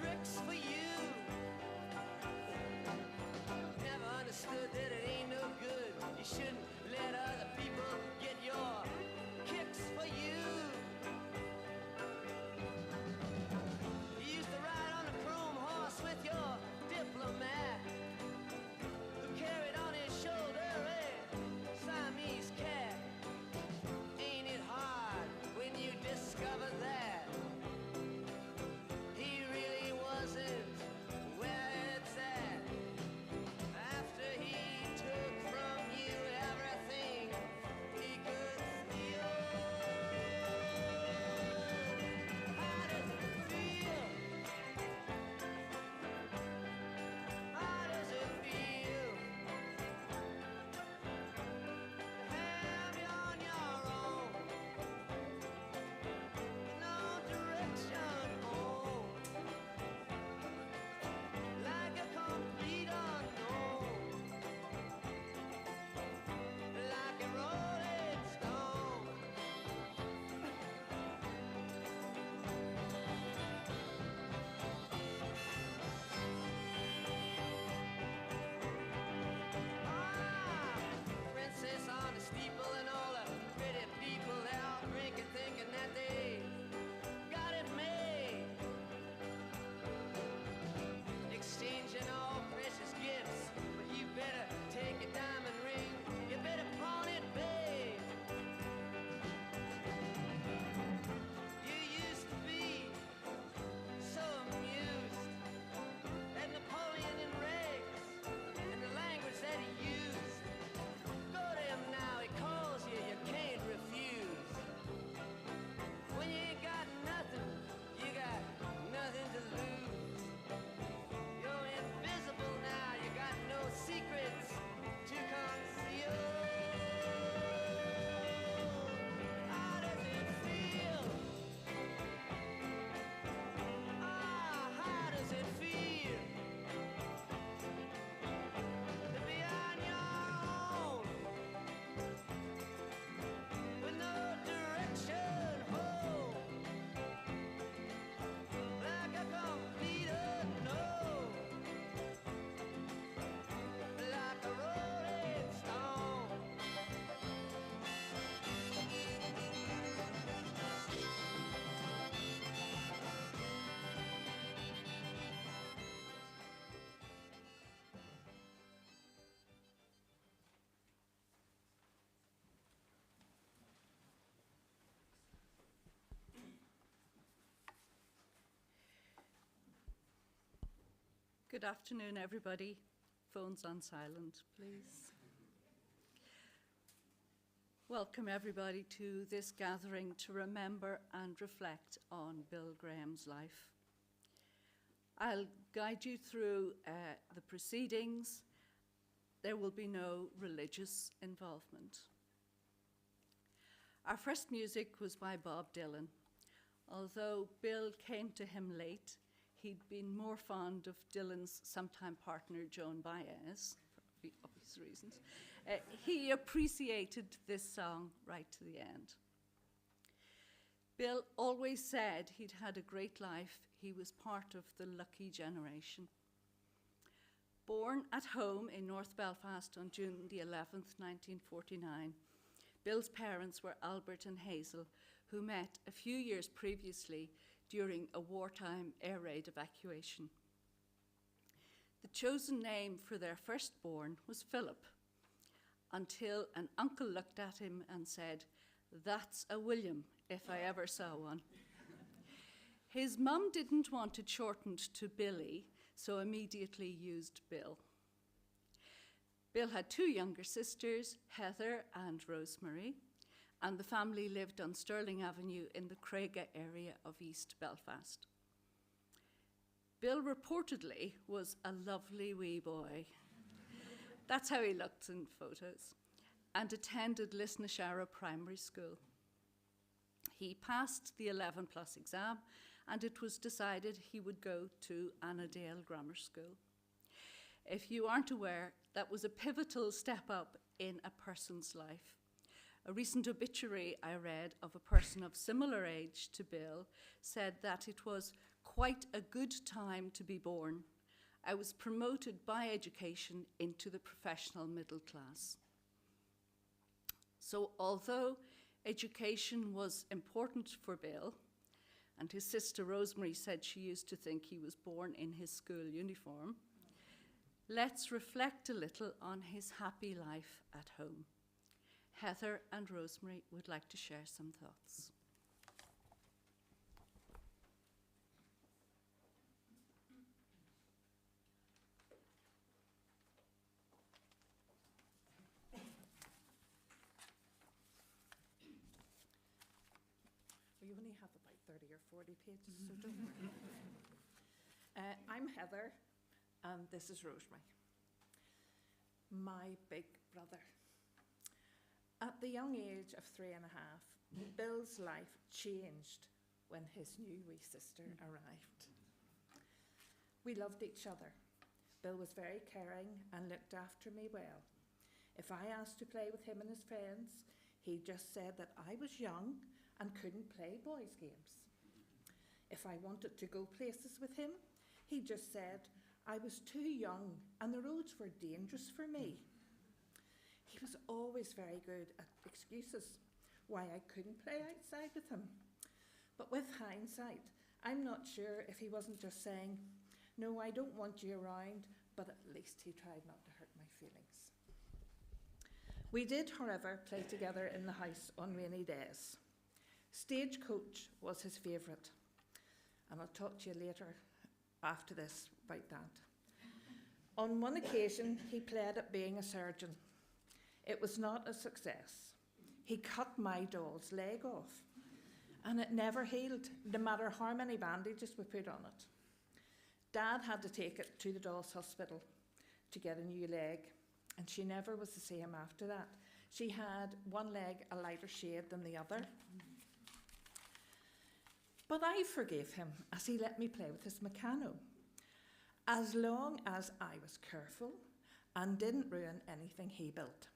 tricks for you. Never understood that it ain't no good. You shouldn't let other people get your kicks for you. You used to ride on a chrome horse with your diplomat, who carried on his shoulder a Siamese cat. Ain't it hard when you discover that he really wasn't where it's at? After he took from you everything he could steal. How does it feel? How does it feel to have you on your own, with no direction home, like a complete unknown, like a rolling stone? Princess on the steeple and all the pretty people, they're all drinking, thinking that they got it made, exchanging all precious gifts. But you better take a diamond ring, you better pawn it, babe. You used to be so amused at Napoleon and rags and the language that he used. Go to him now, he calls you, you can't refuse. When you ain't got nothing, you got nothing to lose. You're invisible now, you got no secrets to conceal. How does it feel? How does it feel to be on your own, with no direction home, like a complete unknown, like a rolling stone? Good afternoon, everybody. Phones on silent, please. Welcome, everybody, to this gathering to remember and reflect on Bill Graham's life. I'll guide you through the proceedings. There will be no religious involvement. Our first music was by Bob Dylan. Although Bill came to him late, he'd been more fond of Dylan's sometime partner, Joan Baez, for obvious reasons. He appreciated this song right to the end. Bill always said he'd had a great life. He was part of the lucky generation. Born at home in North Belfast on June the 11th, 1949, Bill's parents were Albert and Hazel, who met a few years previously during a wartime air raid evacuation. The chosen name for their firstborn was Philip, until an uncle looked at him and said, "That's a William, if I ever saw one." His mum didn't want it shortened to Billy, so immediately used Bill. Bill had two younger sisters, Heather and Rosemary, and the family lived on Stirling Avenue in the Craiga area of East Belfast. Bill reportedly was a lovely wee boy. That's how he looked in photos, and attended Lisnashara Primary School. He passed the 11+ exam, and it was decided he would go to Annadale Grammar School. If you aren't aware, that was a pivotal step up in a person's life. A recent obituary I read of a person of similar age to Bill said that it was quite a good time to be born. I was promoted by education into the professional middle class. So although education was important for Bill, and his sister Rosemary said she used to think he was born in his school uniform, let's reflect a little on his happy life at home. Heather and Rosemary would like to share some thoughts. We only have about 30 or 40 pages, so don't worry. I'm Heather, and this is Rosemary, my big brother. At the young age of 3.5, Bill's life changed when his new wee sister arrived. We loved each other. Bill was very caring and looked after me well. If I asked to play with him and his friends, he just said that I was young and couldn't play boys' games. If I wanted to go places with him, he just said I was too young and the roads were dangerous for me. He was always very good at excuses why I couldn't play outside with him. But with hindsight, I'm not sure if he wasn't just saying, "No, I don't want you around," but at least he tried not to hurt my feelings. We did, however, play together in the house on rainy days. Stagecoach was his favourite, and I'll talk to you later after this about that. On one occasion, he played at being a surgeon. It was not a success. He cut my doll's leg off, and it never healed, no matter how many bandages we put on it. Dad had to take it to the doll's hospital to get a new leg, and she never was the same after that. She had one leg a lighter shade than the other. But I forgave him as he let me play with his Meccano, as long as I was careful and didn't ruin anything he built.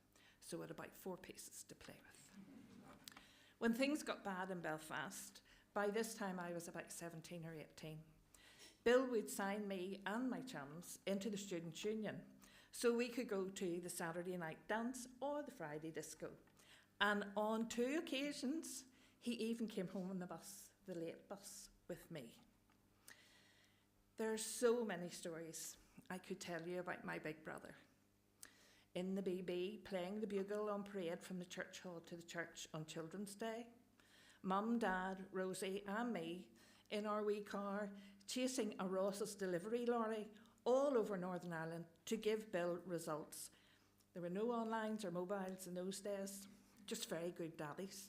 So had about 4 pieces to play with. When things got bad in Belfast, by this time I was about 17 or 18, Bill would sign me and my chums into the Students' Union so we could go to the Saturday night dance or the Friday disco. And on 2 occasions, he even came home on the bus, the late bus, with me. There are so many stories I could tell you about my big brother. In the BB, playing the bugle on parade from the church hall to the church on Children's Day. Mum, Dad, Rosie and me in our wee car chasing a Ross's delivery lorry all over Northern Ireland to give Bill results. There were no onlines or mobiles in those days, just very good daddies.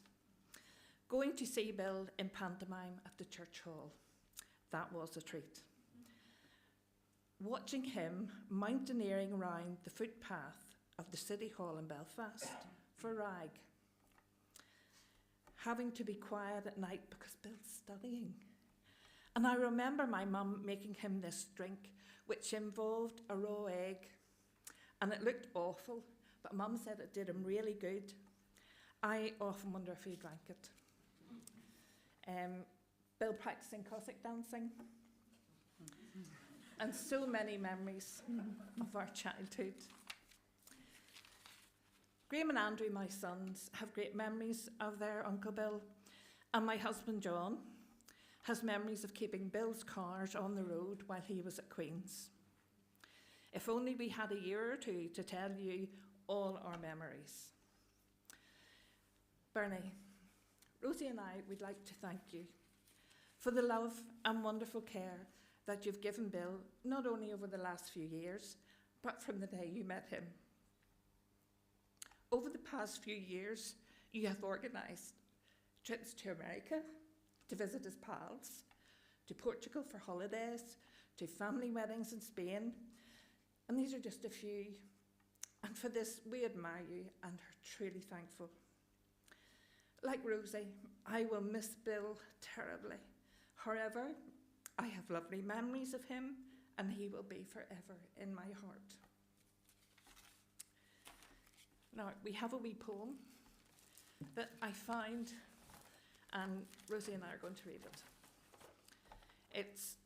Going to see Bill in pantomime at the church hall, that was a treat. Watching him mountaineering around the footpath of the City Hall in Belfast for Rag. Having to be quiet at night because Bill's studying. And I remember my mum making him this drink which involved a raw egg, and it looked awful, but Mum said it did him really good. I often wonder if he drank it. Bill practicing Cossack dancing, and so many memories of our childhood. Graham and Andrew, my sons, have great memories of their Uncle Bill, and my husband John has memories of keeping Bill's cars on the road while he was at Queen's. If only we had a year or 2 to tell you all our memories. Bernie, Rosie and I would like to thank you for the love and wonderful care that you've given Bill, not only over the last few years, but from the day you met him. Over the past few years, you have organised trips to America to visit his pals, to Portugal for holidays, to family weddings in Spain, and these are just a few. And for this, we admire you and are truly thankful. Like Rosie, I will miss Bill terribly. However, I have lovely memories of him, and he will be forever in my heart. Now, we have a wee poem that I found, and Rosie and I are going to read it. It's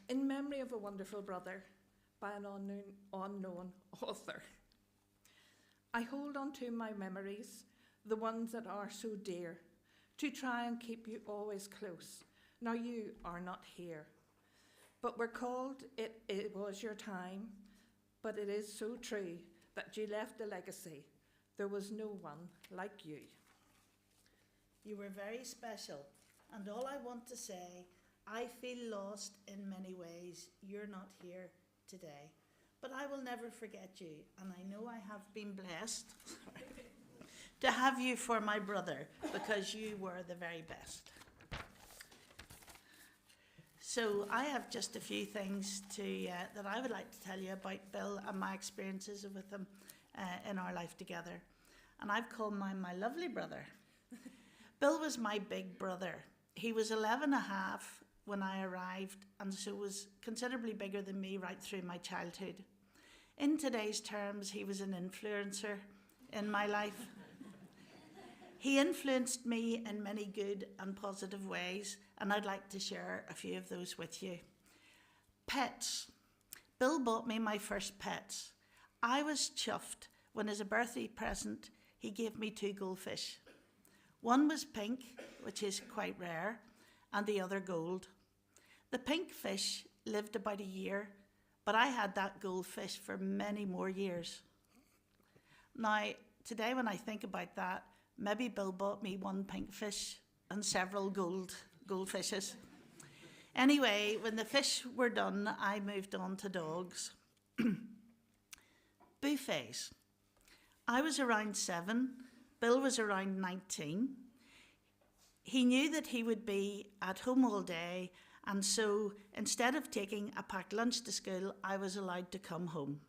In Memory of a Wonderful Brother by an unknown author. I hold on to my memories, the ones that are so dear, to try and keep you always close. Now you are not here. But we're called it was your time, but it is so true that you left a legacy. There was no one like you. You were very special, and all I want to say, I feel lost in many ways. You're not here today, but I will never forget you, and I know I have been blessed to have you for my brother, because you were the very best. So I have just a few things that I would like to tell you about Bill and my experiences with him in our life together. And I've called mine my lovely brother. Bill was my big brother. He was 11 and a half when I arrived, and so was considerably bigger than me right through my childhood. In today's terms, he was an influencer in my life. He influenced me in many good and positive ways, and I'd like to share a few of those with you. Pets. Bill bought me my first pets. I was chuffed when, as a birthday present, he gave me 2 goldfish. One was pink, which is quite rare, and the other gold. The pink fish lived about a year, but I had that goldfish for many more years. Now, today when I think about that, maybe Bill bought me 1 pink fish and several goldfishes. Anyway, when the fish were done, I moved on to dogs. Buffets. I was around 7, Bill was around 19. He knew that he would be at home all day, and so instead of taking a packed lunch to school, I was allowed to come home.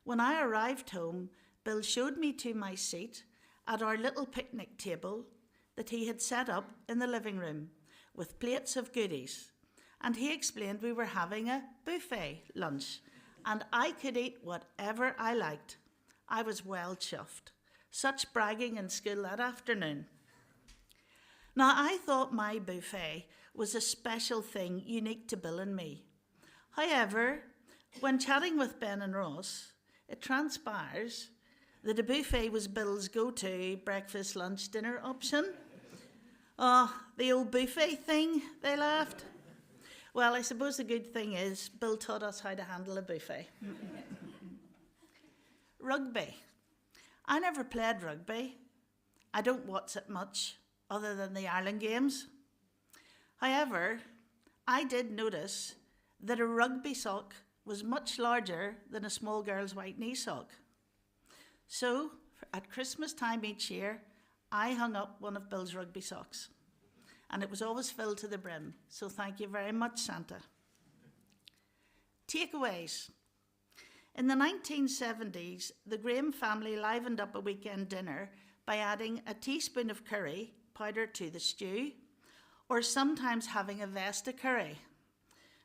When I arrived home, Bill showed me to my seat at our little picnic table that he had set up in the living room with plates of goodies. And he explained we were having a buffet lunch and I could eat whatever I liked. I was well chuffed. Such bragging in school that afternoon. Now, I thought my buffet was a special thing unique to Bill and me. However, when chatting with Ben and Ross, it transpires that a buffet was Bill's go-to breakfast, lunch, dinner option. Oh, the old buffet thing, they laughed. Well, I suppose the good thing is Bill taught us how to handle a buffet. Rugby. I never played rugby. I don't watch it much, other than the Ireland games. However, I did notice that a rugby sock was much larger than a small girl's white knee sock. So, at Christmas time each year, I hung up one of Bill's rugby socks. And it was always filled to the brim. So thank you very much, Santa. Takeaways. In the 1970s, the Graham family livened up a weekend dinner by adding a teaspoon of curry powder to the stew, or sometimes having a Vesta curry.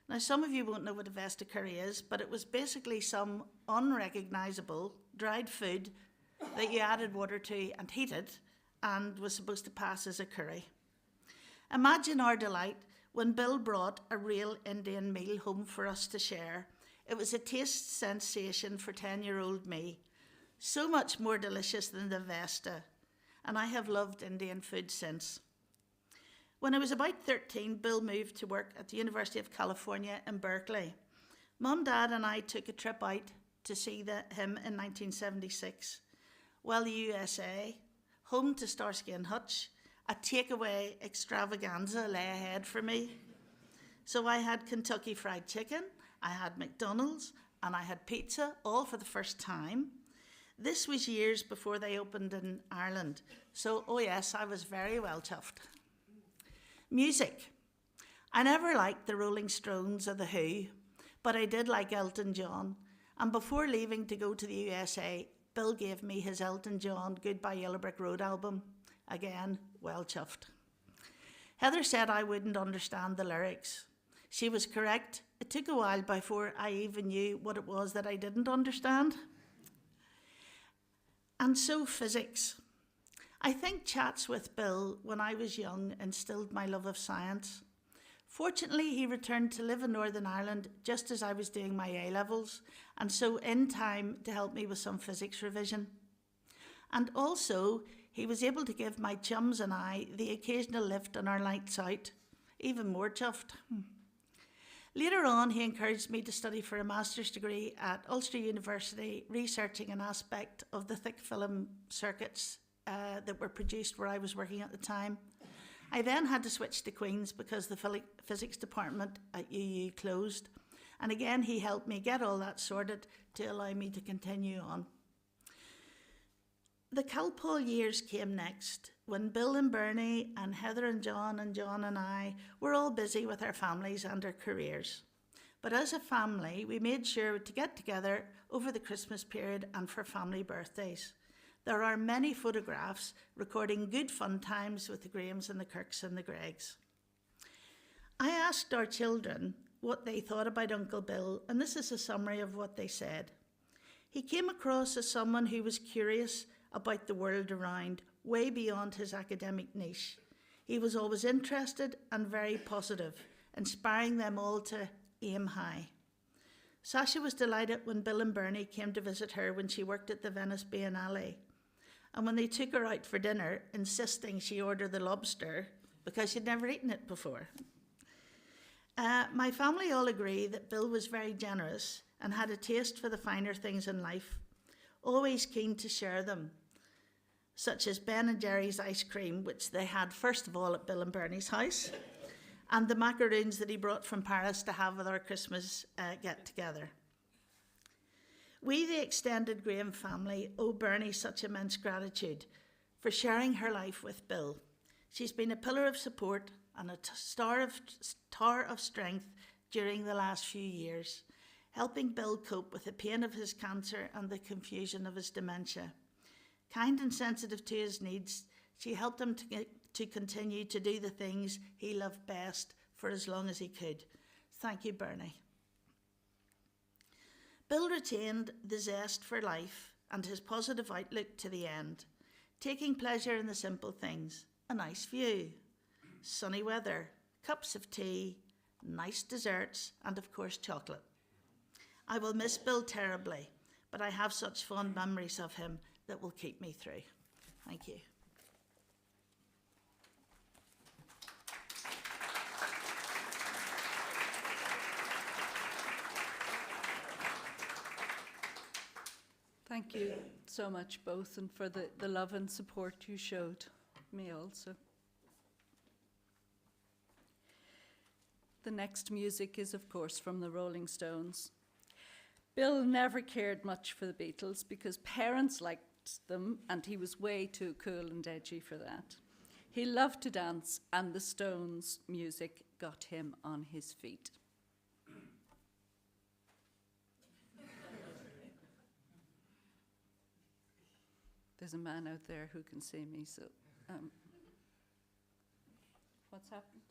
Now, some of you won't know what a Vesta curry is, but it was basically some unrecognisable dried food that you added water to and heated and was supposed to pass as a curry. Imagine our delight when Bill brought a real Indian meal home for us to share. It was a taste sensation for 10-year-old me, so much more delicious than the Vesta, and I have loved Indian food since. When I was about 13, Bill moved to work at the University of California in Berkeley. Mum, Dad and I took a trip out to see him in 1976. Well, the USA, home to Starsky and Hutch, a takeaway extravaganza lay ahead for me. So I had Kentucky Fried Chicken, I had McDonald's, and I had pizza, all for the first time. This was years before they opened in Ireland. So, oh yes, I was very well chuffed. Music. I never liked the Rolling Stones or The Who, but I did like Elton John. And before leaving to go to the USA, Bill gave me his Elton John Goodbye Yellow Brick Road album. Again, well chuffed. Heather said I wouldn't understand the lyrics. She was correct. It took a while before I even knew what it was that I didn't understand. And so physics. I think chats with Bill when I was young instilled my love of science. Fortunately, he returned to live in Northern Ireland just as I was doing my A-levels, and so in time to help me with some physics revision. And also, he was able to give my chums and I the occasional lift on our nights out. Even more chuffed. Later on, he encouraged me to study for a master's degree at Ulster University, researching an aspect of the thick film circuits that were produced where I was working at the time. I then had to switch to Queen's because the physics department at UU closed. And again, he helped me get all that sorted to allow me to continue on. The Calpol years came next, when Bill and Bernie and Heather and John and I were all busy with our families and our careers. But as a family, we made sure to get together over the Christmas period and for family birthdays. There are many photographs recording good fun times with the Grahams and the Kirks and the Greggs. I asked our children what they thought about Uncle Bill, and this is a summary of what they said. He came across as someone who was curious about the world around, way beyond his academic niche. He was always interested and very positive, inspiring them all to aim high. Sasha was delighted when Bill and Bernie came to visit her when she worked at the Venice Biennale, and when they took her out for dinner, insisting she order the lobster because she'd never eaten it before. My family all agree that Bill was very generous and had a taste for the finer things in life, always keen to share them, such as Ben and Jerry's ice cream, which they had first of all at Bill and Bernie's house, and the macaroons that he brought from Paris to have with our Christmas get-together. We, the extended Graham family, owe Bernie such immense gratitude for sharing her life with Bill. She's been a pillar of support and a tower of strength during the last few years, helping Bill cope with the pain of his cancer and the confusion of his dementia. Kind and sensitive to his needs, she helped him to continue to do the things he loved best for as long as he could. Thank you, Bernie. Bill retained the zest for life and his positive outlook to the end, taking pleasure in the simple things: a nice view, sunny weather, cups of tea, nice desserts, and of course chocolate. I will miss Bill terribly, but I have such fond memories of him that will keep me through. Thank you. Thank you so much, both, and for the love and support you showed me also. The next music is, of course, from the Rolling Stones. Bill never cared much for the Beatles because parents liked them and he was way too cool and edgy for that. He loved to dance, and the Stones' music got him on his feet. There's a man out there who can see me, so what's happened?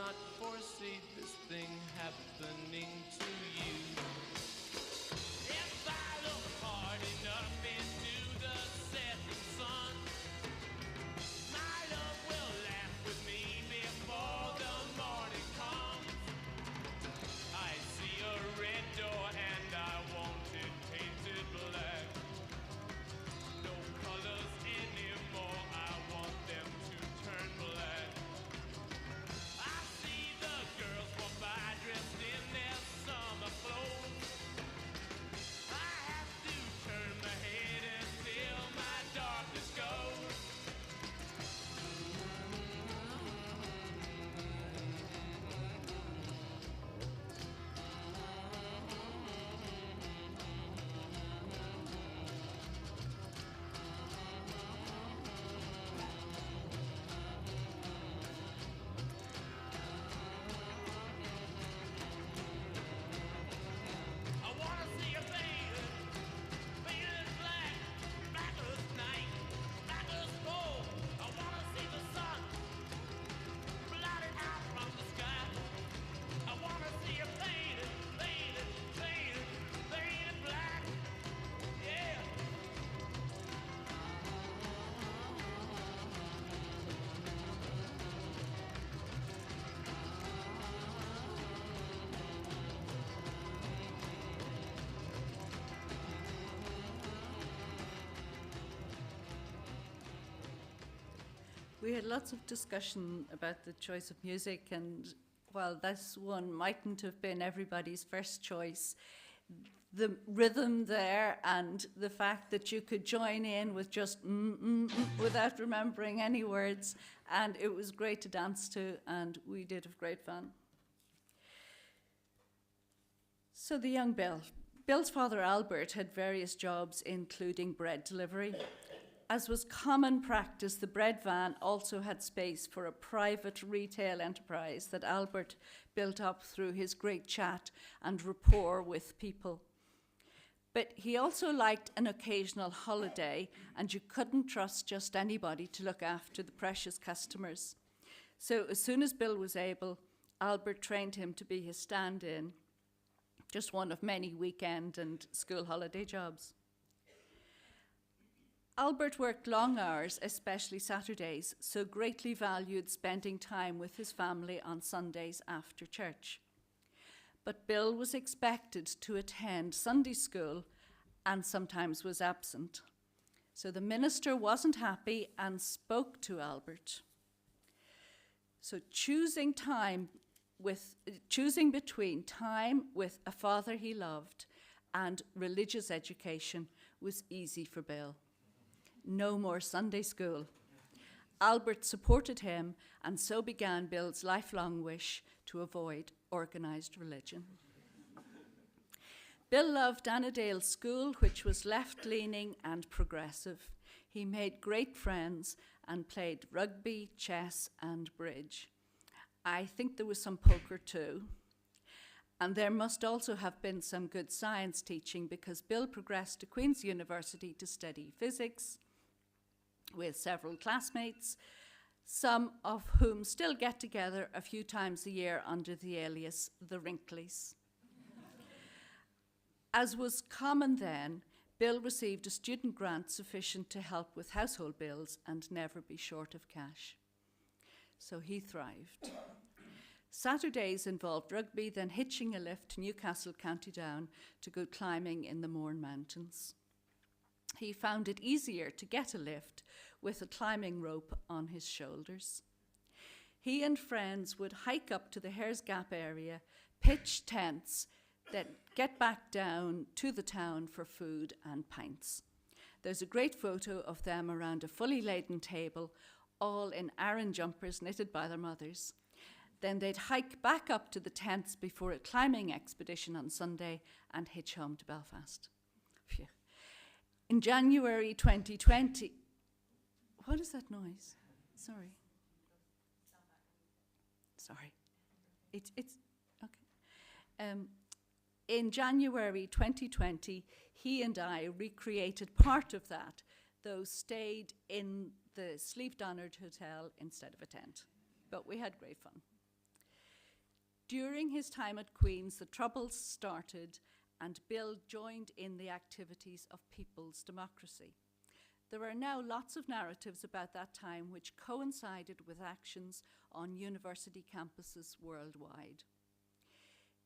not foresee this thing happening to you. If I look hard enough into the setting sun, my love will laugh with me before the morning comes. I see a red door and I want it painted black. No colors anymore, I want them to turn black. I see the girls walk by dressed in their summer clothes. I have to turn my head until my darkness goes. I wanna see a faded, faded black, black as night, black as coal. I wanna see the sun blotted out from the sky. I wanna see a faded, faded, faded, faded black. Yeah. We had lots of discussion about the choice of music, and while this one mightn't have been everybody's first choice, the rhythm there and the fact that you could join in with just without remembering any words, and it was great to dance to, and we did have great fun. So the young Bill. Bill's father, Albert, had various jobs, including bread delivery. As was common practice, the bread van also had space for a private retail enterprise that Albert built up through his great chat and rapport with people. But he also liked an occasional holiday, and you couldn't trust just anybody to look after the precious customers. So as soon as Bill was able, Albert trained him to be his stand-in, just one of many weekend and school holiday jobs. Albert worked long hours, especially Saturdays, so greatly valued spending time with his family on Sundays after church. But Bill was expected to attend Sunday school and sometimes was absent. So the minister wasn't happy and spoke to Albert. So choosing between time with a father he loved and religious education was easy for Bill. No more Sunday school. Albert supported him, and so began Bill's lifelong wish to avoid organised religion. Bill loved Annandale School, which was left-leaning and progressive. He made great friends and played rugby, chess, and bridge. I think there was some poker too. And there must also have been some good science teaching, because Bill progressed to Queen's University to study physics with several classmates, some of whom still get together a few times a year under the alias the Wrinklies. As was common then, Bill received a student grant sufficient to help with household bills and never be short of cash. So he thrived. Saturdays involved rugby, then hitching a lift to Newcastle, County Down, to go climbing in the Mourne Mountains. He found it easier to get a lift with a climbing rope on his shoulders. He and friends would hike up to the Hares Gap area, pitch tents, then get back down to the town for food and pints. There's a great photo of them around a fully laden table, all in Aran jumpers knitted by their mothers. Then they'd hike back up to the tents before a climbing expedition on Sunday and hitch home to Belfast. Phew. In January 2020, what is that noise? Sorry. It's okay. In January 2020, he and I recreated part of that, though stayed in the Slieve Donard Hotel instead of a tent. But we had great fun. During his time at Queen's, the Troubles started and Bill joined in the activities of people's democracy. There are now lots of narratives about that time which coincided with actions on university campuses worldwide.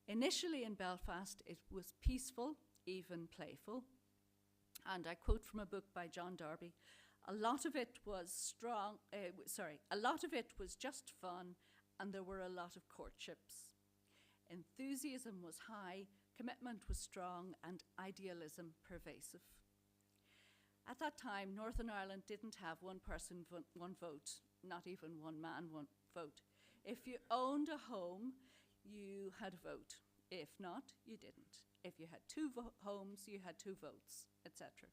Initially in Belfast, it was peaceful, even playful. And I quote from a book by John Darby, a lot of it was just fun, and there were a lot of courtships. Enthusiasm was high, commitment was strong, and idealism pervasive. At that time, Northern Ireland didn't have one person, one vote, not even one man, one vote. If you owned a home, you had a vote. If not, you didn't. If you had two homes, you had two votes, etc.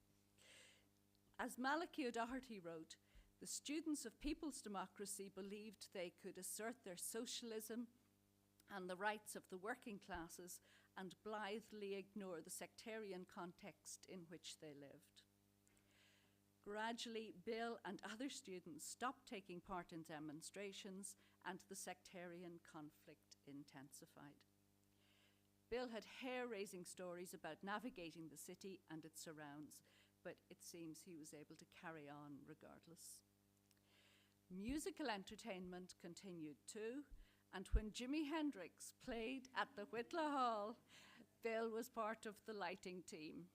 As Malachy O'Doherty wrote, the students of people's democracy believed they could assert their socialism and the rights of the working classes and blithely ignore the sectarian context in which they lived. Gradually, Bill and other students stopped taking part in demonstrations and the sectarian conflict intensified. Bill had hair-raising stories about navigating the city and its surrounds, but it seems he was able to carry on regardless. Musical entertainment continued too, and when Jimi Hendrix played at the Whitla Hall, Bill was part of the lighting team.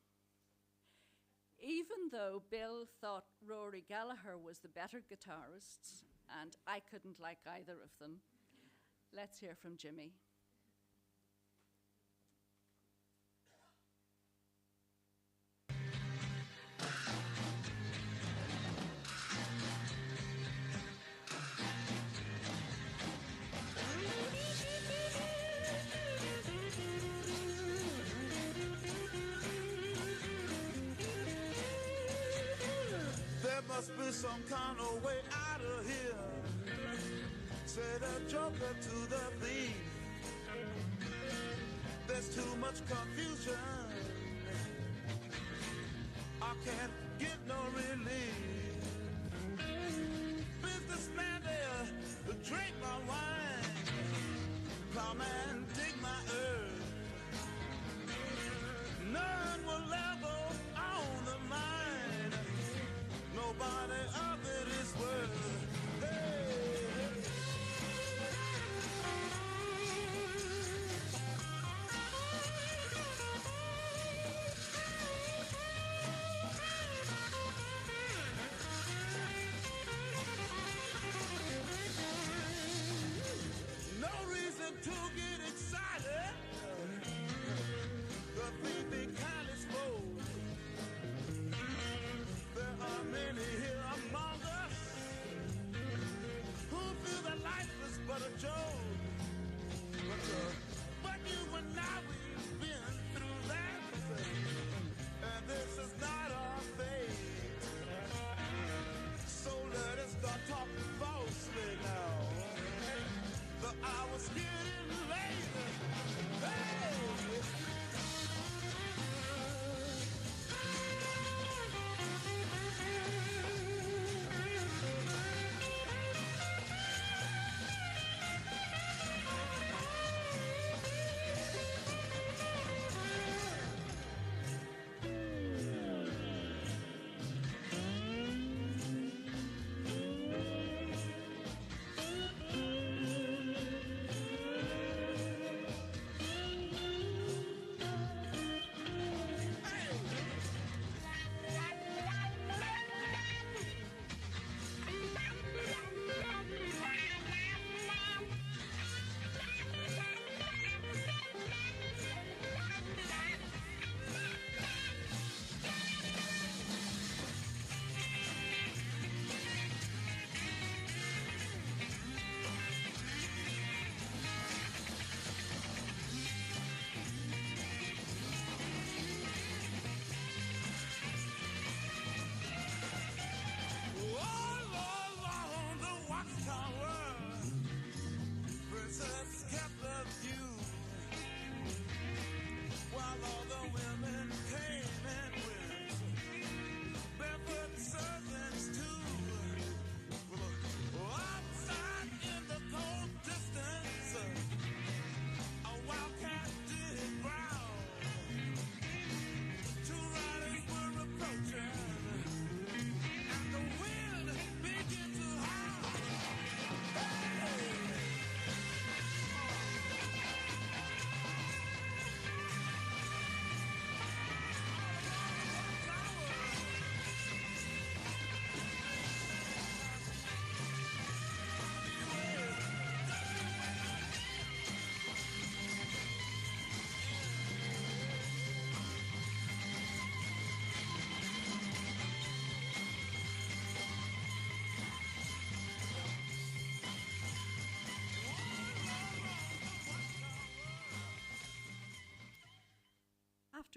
Even though Bill thought Rory Gallagher was the better guitarist, and I couldn't like either of them, let's hear from Jimmy. Must be some kind of way out of here, said a joker to the thief. There's too much confusion, I can't get no relief. Businessman there, drink my wine. Plowman, dig my earth. None will level on the mine. Nobody of it is worth. Hey. No reason to get excited. The thief be kindly spoke.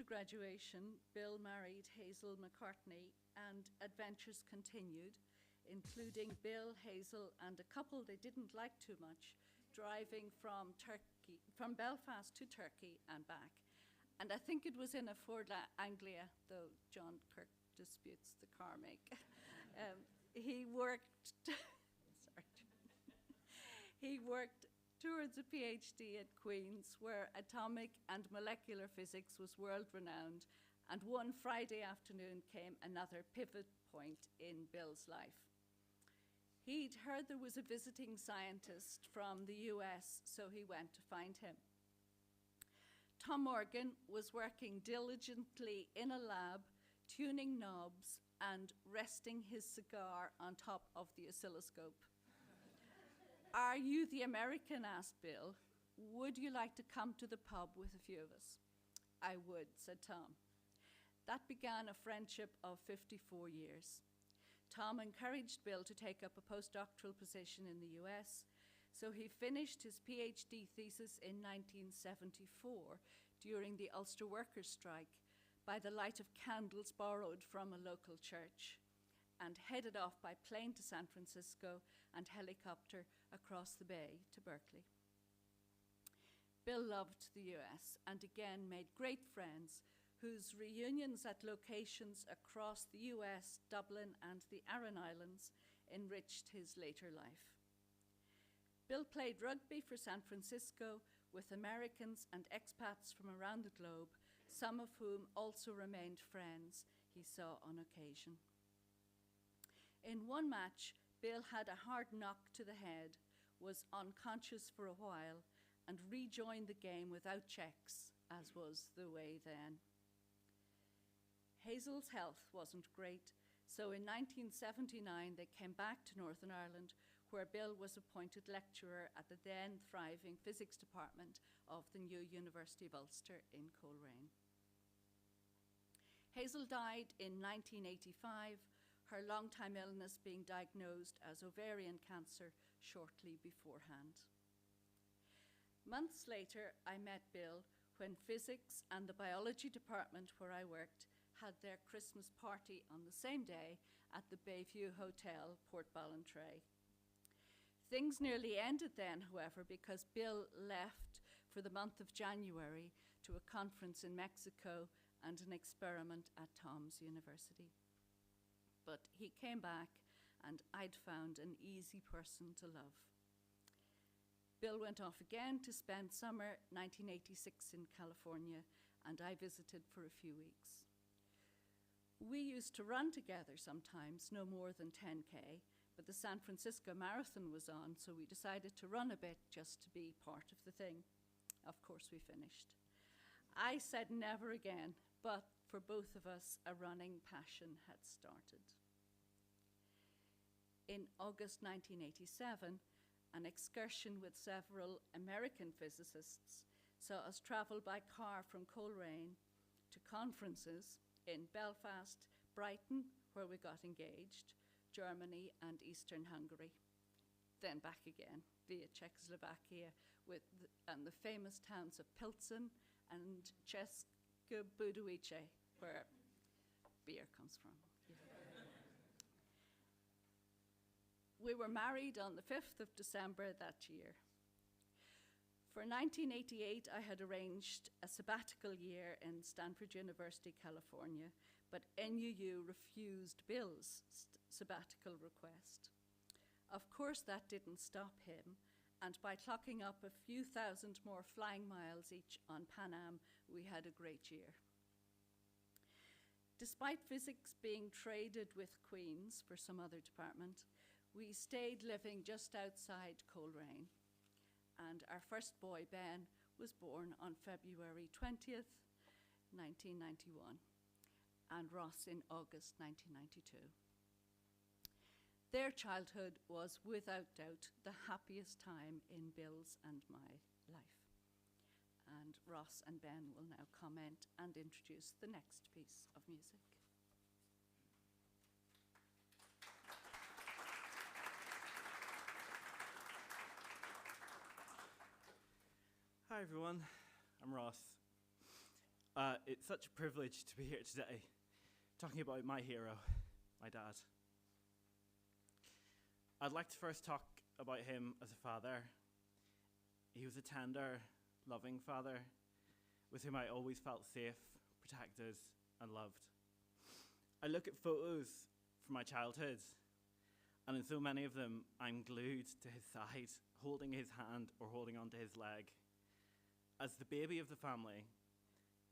graduation, Bill married Hazel McCartney, and adventures continued, including Bill, Hazel, and a couple they didn't like too much, driving from Belfast to Turkey and back. And I think it was in a Ford Anglia, though John Kirk disputes the car make. He worked, he worked towards a PhD at Queen's, where atomic and molecular physics was world-renowned, and one Friday afternoon came another pivot point in Bill's life. He'd heard there was a visiting scientist from the US, so he went to find him. Tom Morgan was working diligently in a lab, tuning knobs and resting his cigar on top of the oscilloscope. "Are you the American?" asked Bill. "Would you like to come to the pub with a few of us?" "I would," said Tom. That began a friendship of 54 years. Tom encouraged Bill to take up a postdoctoral position in the US, so he finished his PhD thesis in 1974 during the Ulster Workers' Strike by the light of candles borrowed from a local church, and headed off by plane to San Francisco and helicopter across the bay to Berkeley. Bill loved the US and again made great friends whose reunions at locations across the US, Dublin, and the Aran Islands enriched his later life. Bill played rugby for San Francisco with Americans and expats from around the globe, some of whom also remained friends he saw on occasion. In one match, Bill had a hard knock to the head, was unconscious for a while, and rejoined the game without checks, as was the way then. Hazel's health wasn't great, so in 1979 they came back to Northern Ireland, where Bill was appointed lecturer at the then thriving physics department of the new University of Ulster in Coleraine. Hazel died in 1985, her long-time illness being diagnosed as ovarian cancer shortly beforehand. Months later, I met Bill when physics and the biology department where I worked had their Christmas party on the same day at the Bayview Hotel, Port Ballantrae. Things nearly ended then, however, because Bill left for the month of January to a conference in Mexico and an experiment at Tom's University. But he came back, and I'd found an easy person to love. Bill went off again to spend summer 1986 in California, and I visited for a few weeks. We used to run together sometimes, no more than 10K, but the San Francisco Marathon was on, so we decided to run a bit just to be part of the thing. Of course, we finished. I said never again, but for both of us, a running passion had started. In August 1987, an excursion with several American physicists saw us travel by car from Coleraine to conferences in Belfast, Brighton, where we got engaged, Germany, and Eastern Hungary. Then back again via Czechoslovakia and the famous towns of Pilsen and České Budějovice, where beer comes from. We were married on the 5th of December that year. For 1988, I had arranged a sabbatical year in Stanford University, California, but NUU refused Bill's sabbatical request. Of course, that didn't stop him, and by clocking up a few thousand more flying miles each on Pan Am, we had a great year. Despite physics being traded with Queen's for some other department, we stayed living just outside Coleraine, and our first boy, Ben, was born on February 20th, 1991, and Ross in August 1992. Their childhood was, without doubt, the happiest time in Bill's and my life. And Ross and Ben will now comment and introduce the next piece of music. Hi everyone, I'm Ross. It's such a privilege to be here today, talking about my hero, my dad. I'd like to first talk about him as a father. He was a tender, loving father with whom I always felt safe, protected, and loved. I look at photos from my childhood, and in so many of them, I'm glued to his side, holding his hand or holding onto his leg. As the baby of the family,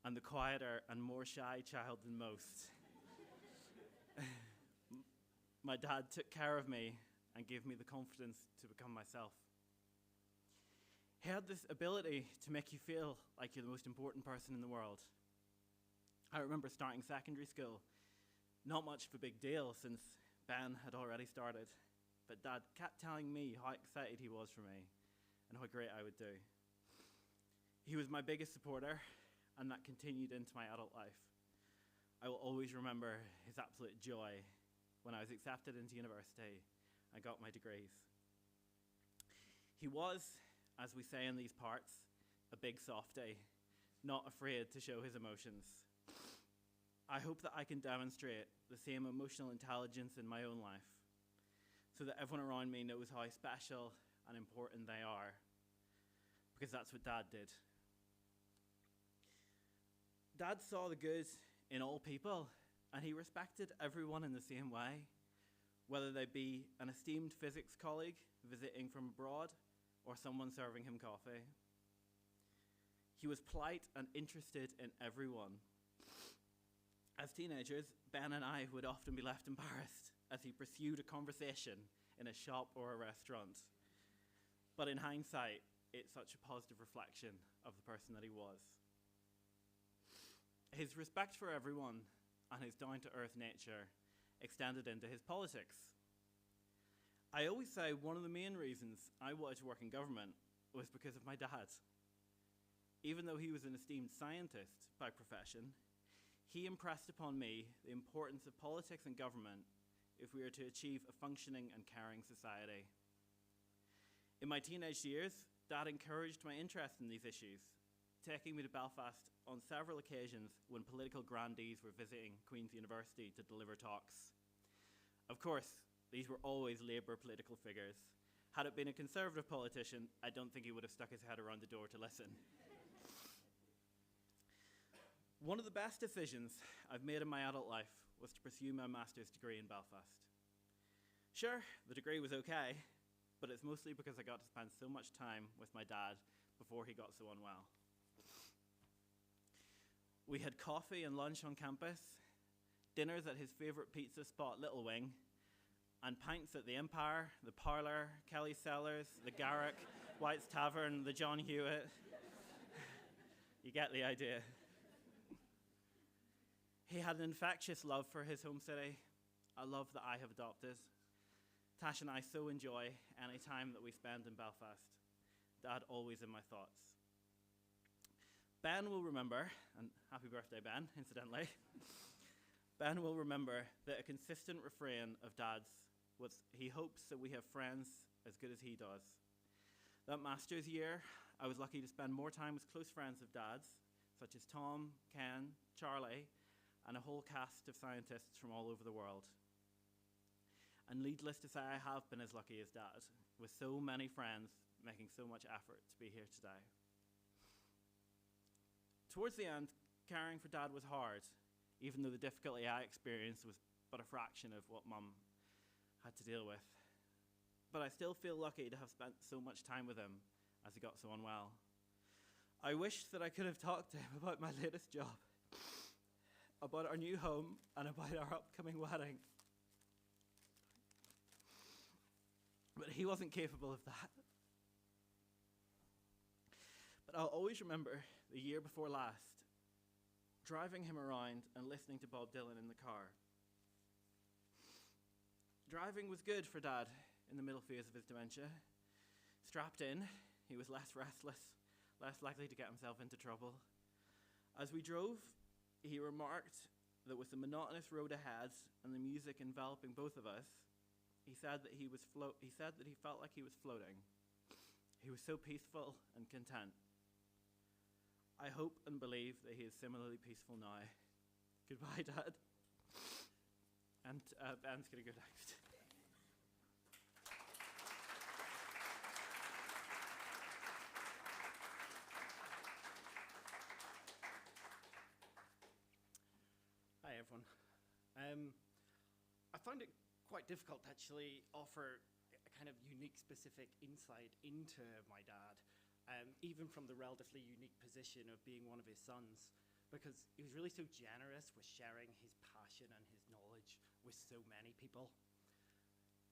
and the quieter and more shy child than most, my dad took care of me and gave me the confidence to become myself. He had this ability to make you feel like you're the most important person in the world. I remember starting secondary school, not much of a big deal since Ben had already started, but Dad kept telling me how excited he was for me and how great I would do. He was my biggest supporter, and that continued into my adult life. I will always remember his absolute joy when I was accepted into university and got my degrees. He was, as we say in these parts, a big softie, not afraid to show his emotions. I hope that I can demonstrate the same emotional intelligence in my own life so that everyone around me knows how special and important they are, because that's what Dad did. Dad saw the good in all people, and he respected everyone in the same way, whether they be an esteemed physics colleague visiting from abroad or someone serving him coffee. He was polite and interested in everyone. As teenagers, Ben and I would often be left embarrassed as he pursued a conversation in a shop or a restaurant. But in hindsight, it's such a positive reflection of the person that he was. His respect for everyone and his down-to-earth nature extended into his politics. I always say one of the main reasons I wanted to work in government was because of my dad. Even though he was an esteemed scientist by profession, he impressed upon me the importance of politics and government if we are to achieve a functioning and caring society. In my teenage years, Dad encouraged my interest in these issues, taking me to Belfast on several occasions when political grandees were visiting Queen's University to deliver talks. Of course, these were always Labour political figures. Had it been a Conservative politician, I don't think he would have stuck his head around the door to listen. One of the best decisions I've made in my adult life was to pursue my master's degree in Belfast. Sure, the degree was okay, but it's mostly because I got to spend so much time with my dad before he got so unwell. We had coffee and lunch on campus, dinners at his favourite pizza spot, Little Wing, and pints at the Empire, the Parlour, Kelly's Cellars, the Garrick, White's Tavern, the John Hewitt. You get the idea. He had an infectious love for his home city, a love that I have adopted. Tash and I so enjoy any time that we spend in Belfast. Dad always in my thoughts. Ben will remember, and happy birthday, Ben, incidentally. Ben will remember that a consistent refrain of Dad's was he hopes that we have friends as good as he does. That master's year, I was lucky to spend more time with close friends of Dad's, such as Tom, Ken, Charlie, and a whole cast of scientists from all over the world. And needless to say, I have been as lucky as Dad, with so many friends making so much effort to be here today. Towards the end, caring for Dad was hard, even though the difficulty I experienced was but a fraction of what Mum had to deal with. But I still feel lucky to have spent so much time with him as he got so unwell. I wish that I could have talked to him about my latest job, about our new home, and about our upcoming wedding. But he wasn't capable of that. But I'll always remember the year before last, driving him around and listening to Bob Dylan in the car. Driving was good for Dad in the middle phase of his dementia. Strapped in, he was less restless, less likely to get himself into trouble. As we drove, he remarked that with the monotonous road ahead and the music enveloping both of us, he said that he felt like he was floating. He was so peaceful and content. I hope and believe that he is similarly peaceful now. Goodbye, Dad. And Ben's going to go next. Hi, everyone. I found it quite difficult to actually offer a kind of unique, specific insight into my dad, even from the relatively unique position of being one of his sons, because he was really so generous with sharing his passion and his knowledge with so many people.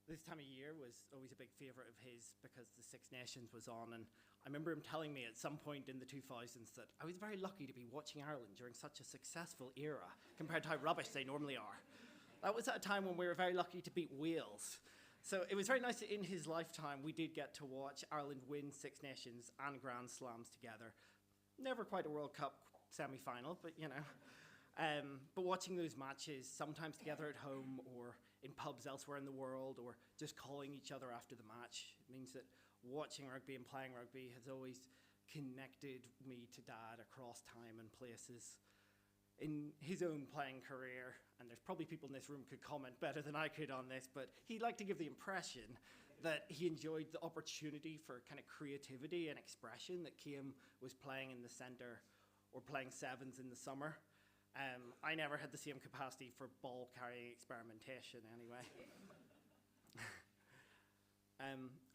This time of year was always a big favourite of his because the Six Nations was on, and I remember him telling me at some point in the 2000s that I was very lucky to be watching Ireland during such a successful era compared to how rubbish they normally are. That was at a time when we were very lucky to beat Wales. So it was very nice that in his lifetime we did get to watch Ireland win Six Nations and Grand Slams together. Never quite a World Cup semi-final, but you know. But watching those matches, sometimes together at home or in pubs elsewhere in the world, or just calling each other after the match, it means that watching rugby and playing rugby has always connected me to Dad across time and places. In his own playing career, and there's probably people in this room could comment better than I could on this, but he'd like to give the impression that he enjoyed the opportunity for kind of creativity and expression that came with playing in the centre or playing sevens in the summer. I never had the same capacity for ball carrying experimentation anyway.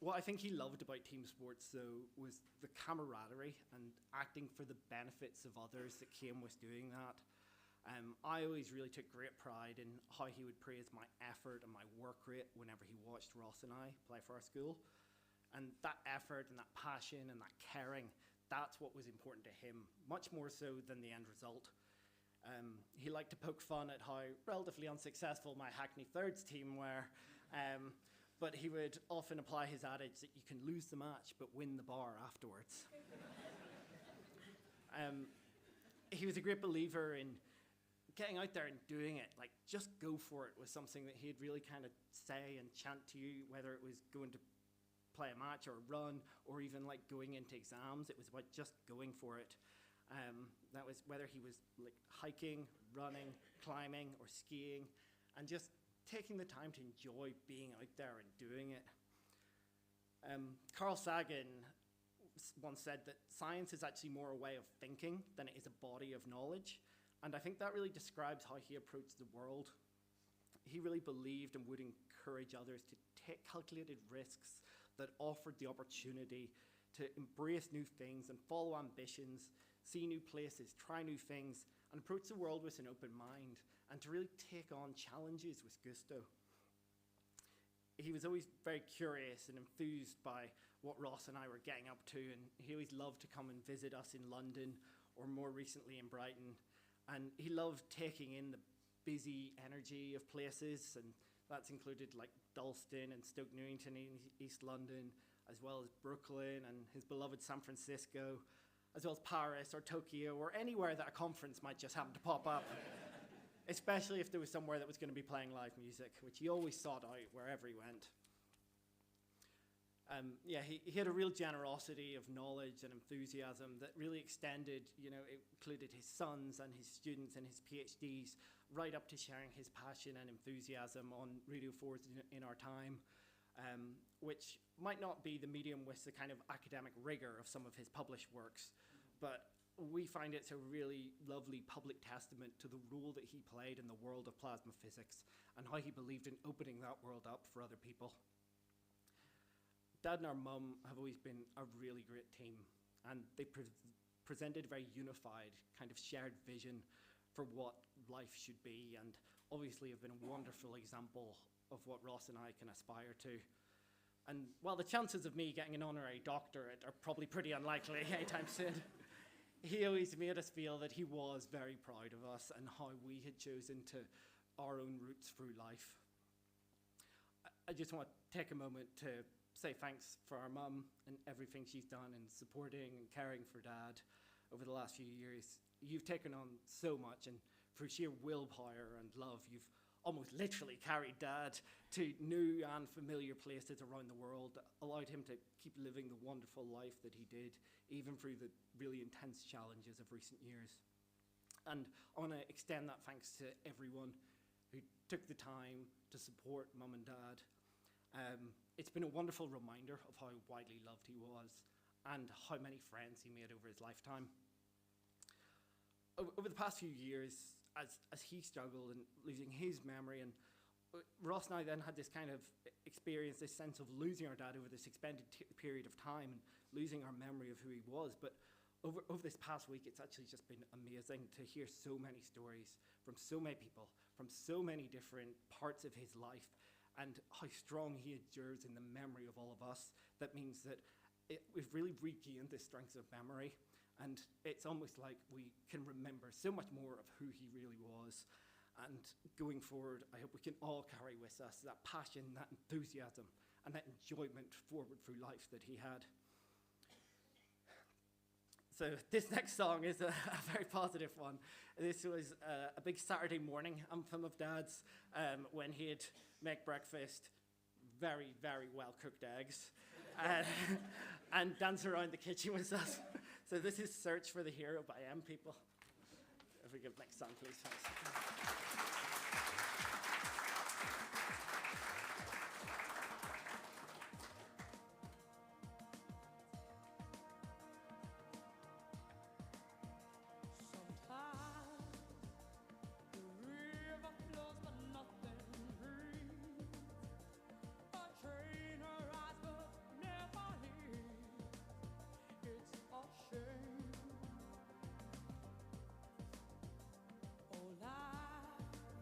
What I think he loved about team sports, though, was the camaraderie and acting for the benefits of others that came with doing that. I always really took great pride in how he would praise my effort and my work rate whenever he watched Ross and I play for our school. And that effort and that passion and that caring, that's what was important to him, much more so than the end result. He liked to poke fun at how relatively unsuccessful my Hackney Thirds team were, but he would often apply his adage that you can lose the match but win the bar afterwards. He was a great believer in getting out there and doing it, like just go for it was something that he'd really kind of say and chant to you, whether it was going to play a match or a run or even like going into exams. It was about just going for it. That was whether he was like hiking, running, climbing, or skiing, and just taking the time to enjoy being out there and doing it. Carl Sagan once said that science is actually more a way of thinking than it is a body of knowledge, and I think that really describes how he approached the world. He really believed and would encourage others to take calculated risks that offered the opportunity to embrace new things and follow ambitions, see new places, try new things, and approach the world with an open mind, and to really take on challenges with gusto. He was always very curious and enthused by what Ross and I were getting up to, and he always loved to come and visit us in London, or more recently in Brighton. And he loved taking in the busy energy of places, and that's included like Dalston and Stoke Newington in East London, as well as Brooklyn and his beloved San Francisco, as well as Paris or Tokyo or anywhere that a conference might just happen to pop up, especially if there was somewhere that was going to be playing live music, which he always sought out wherever he went. He had a real generosity of knowledge and enthusiasm that really extended, it included his sons and his students and his PhDs, right up to sharing his passion and enthusiasm on Radio 4 in our time, which might not be the medium with the kind of academic rigor of some of his published works, but we find it's a really lovely public testament to the role that he played in the world of plasma physics and how he believed in opening that world up for other people. Dad and our mum have always been a really great team, and they presented a very unified, kind of shared vision for what life should be, and obviously have been a wonderful example of what Ross and I can aspire to. And while the chances of me getting an honorary doctorate are probably pretty unlikely anytime soon, he always made us feel that he was very proud of us and how we had chosen to our own routes through life. I just want to take a moment to say thanks for our mum and everything she's done in supporting and caring for Dad over the last few years. You've taken on so much, and through sheer willpower and love, you've almost literally carried Dad to new and familiar places around the world that allowed him to keep living the wonderful life that he did, even through the really intense challenges of recent years. And I want to extend that thanks to everyone who took the time to support Mum and Dad. It's been a wonderful reminder of how widely loved he was and how many friends he made over his lifetime. Over the past few years, as he struggled and losing his memory, and Ross and I then had this kind of experience, this sense of losing our dad over this expanded period of time and losing our memory of who he was. But over this past week, it's actually just been amazing to hear so many stories from so many people, from so many different parts of his life, and how strong he endures in the memory of all of us. That means that we've really regained this strength of memory, and it's almost like we can remember so much more of who he really was. And going forward, I hope we can all carry with us that passion, that enthusiasm, and that enjoyment forward through life that he had. So this next song is a very positive one. This was a big Saturday morning anthem of Dad's when he'd make breakfast, very, very well-cooked eggs, and dance around the kitchen with us. So this is Search for the Hero by M People. If we give next song, please. Thanks. All I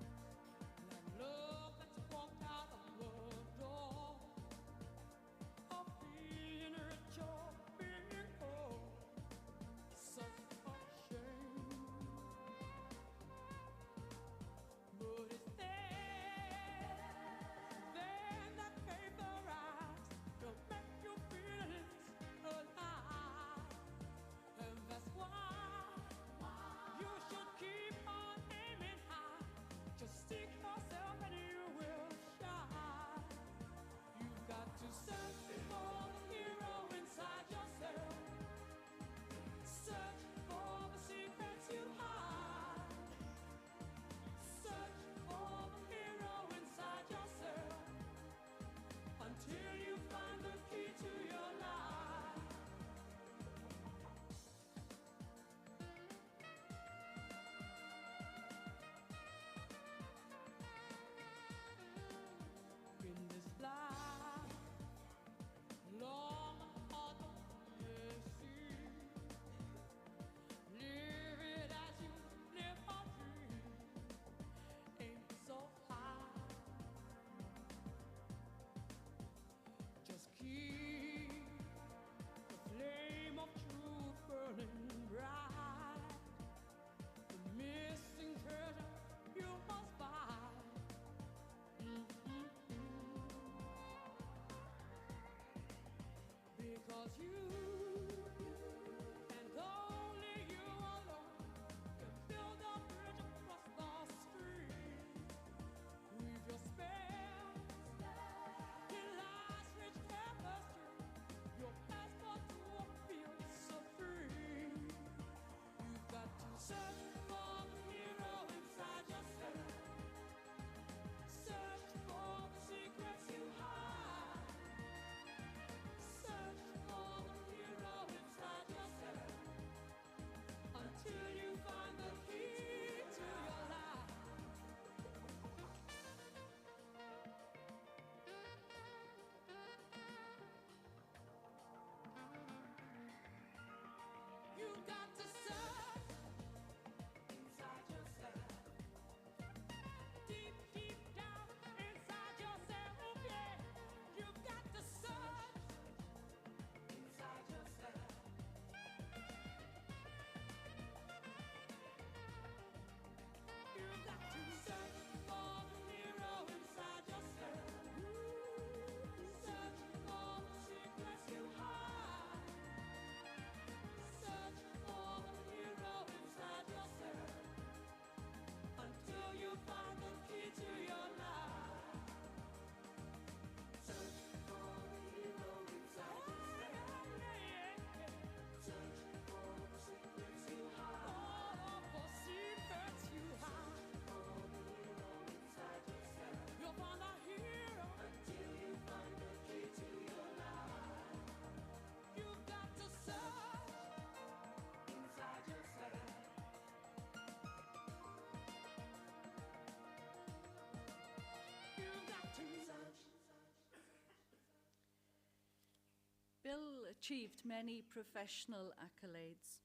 achieved many professional accolades.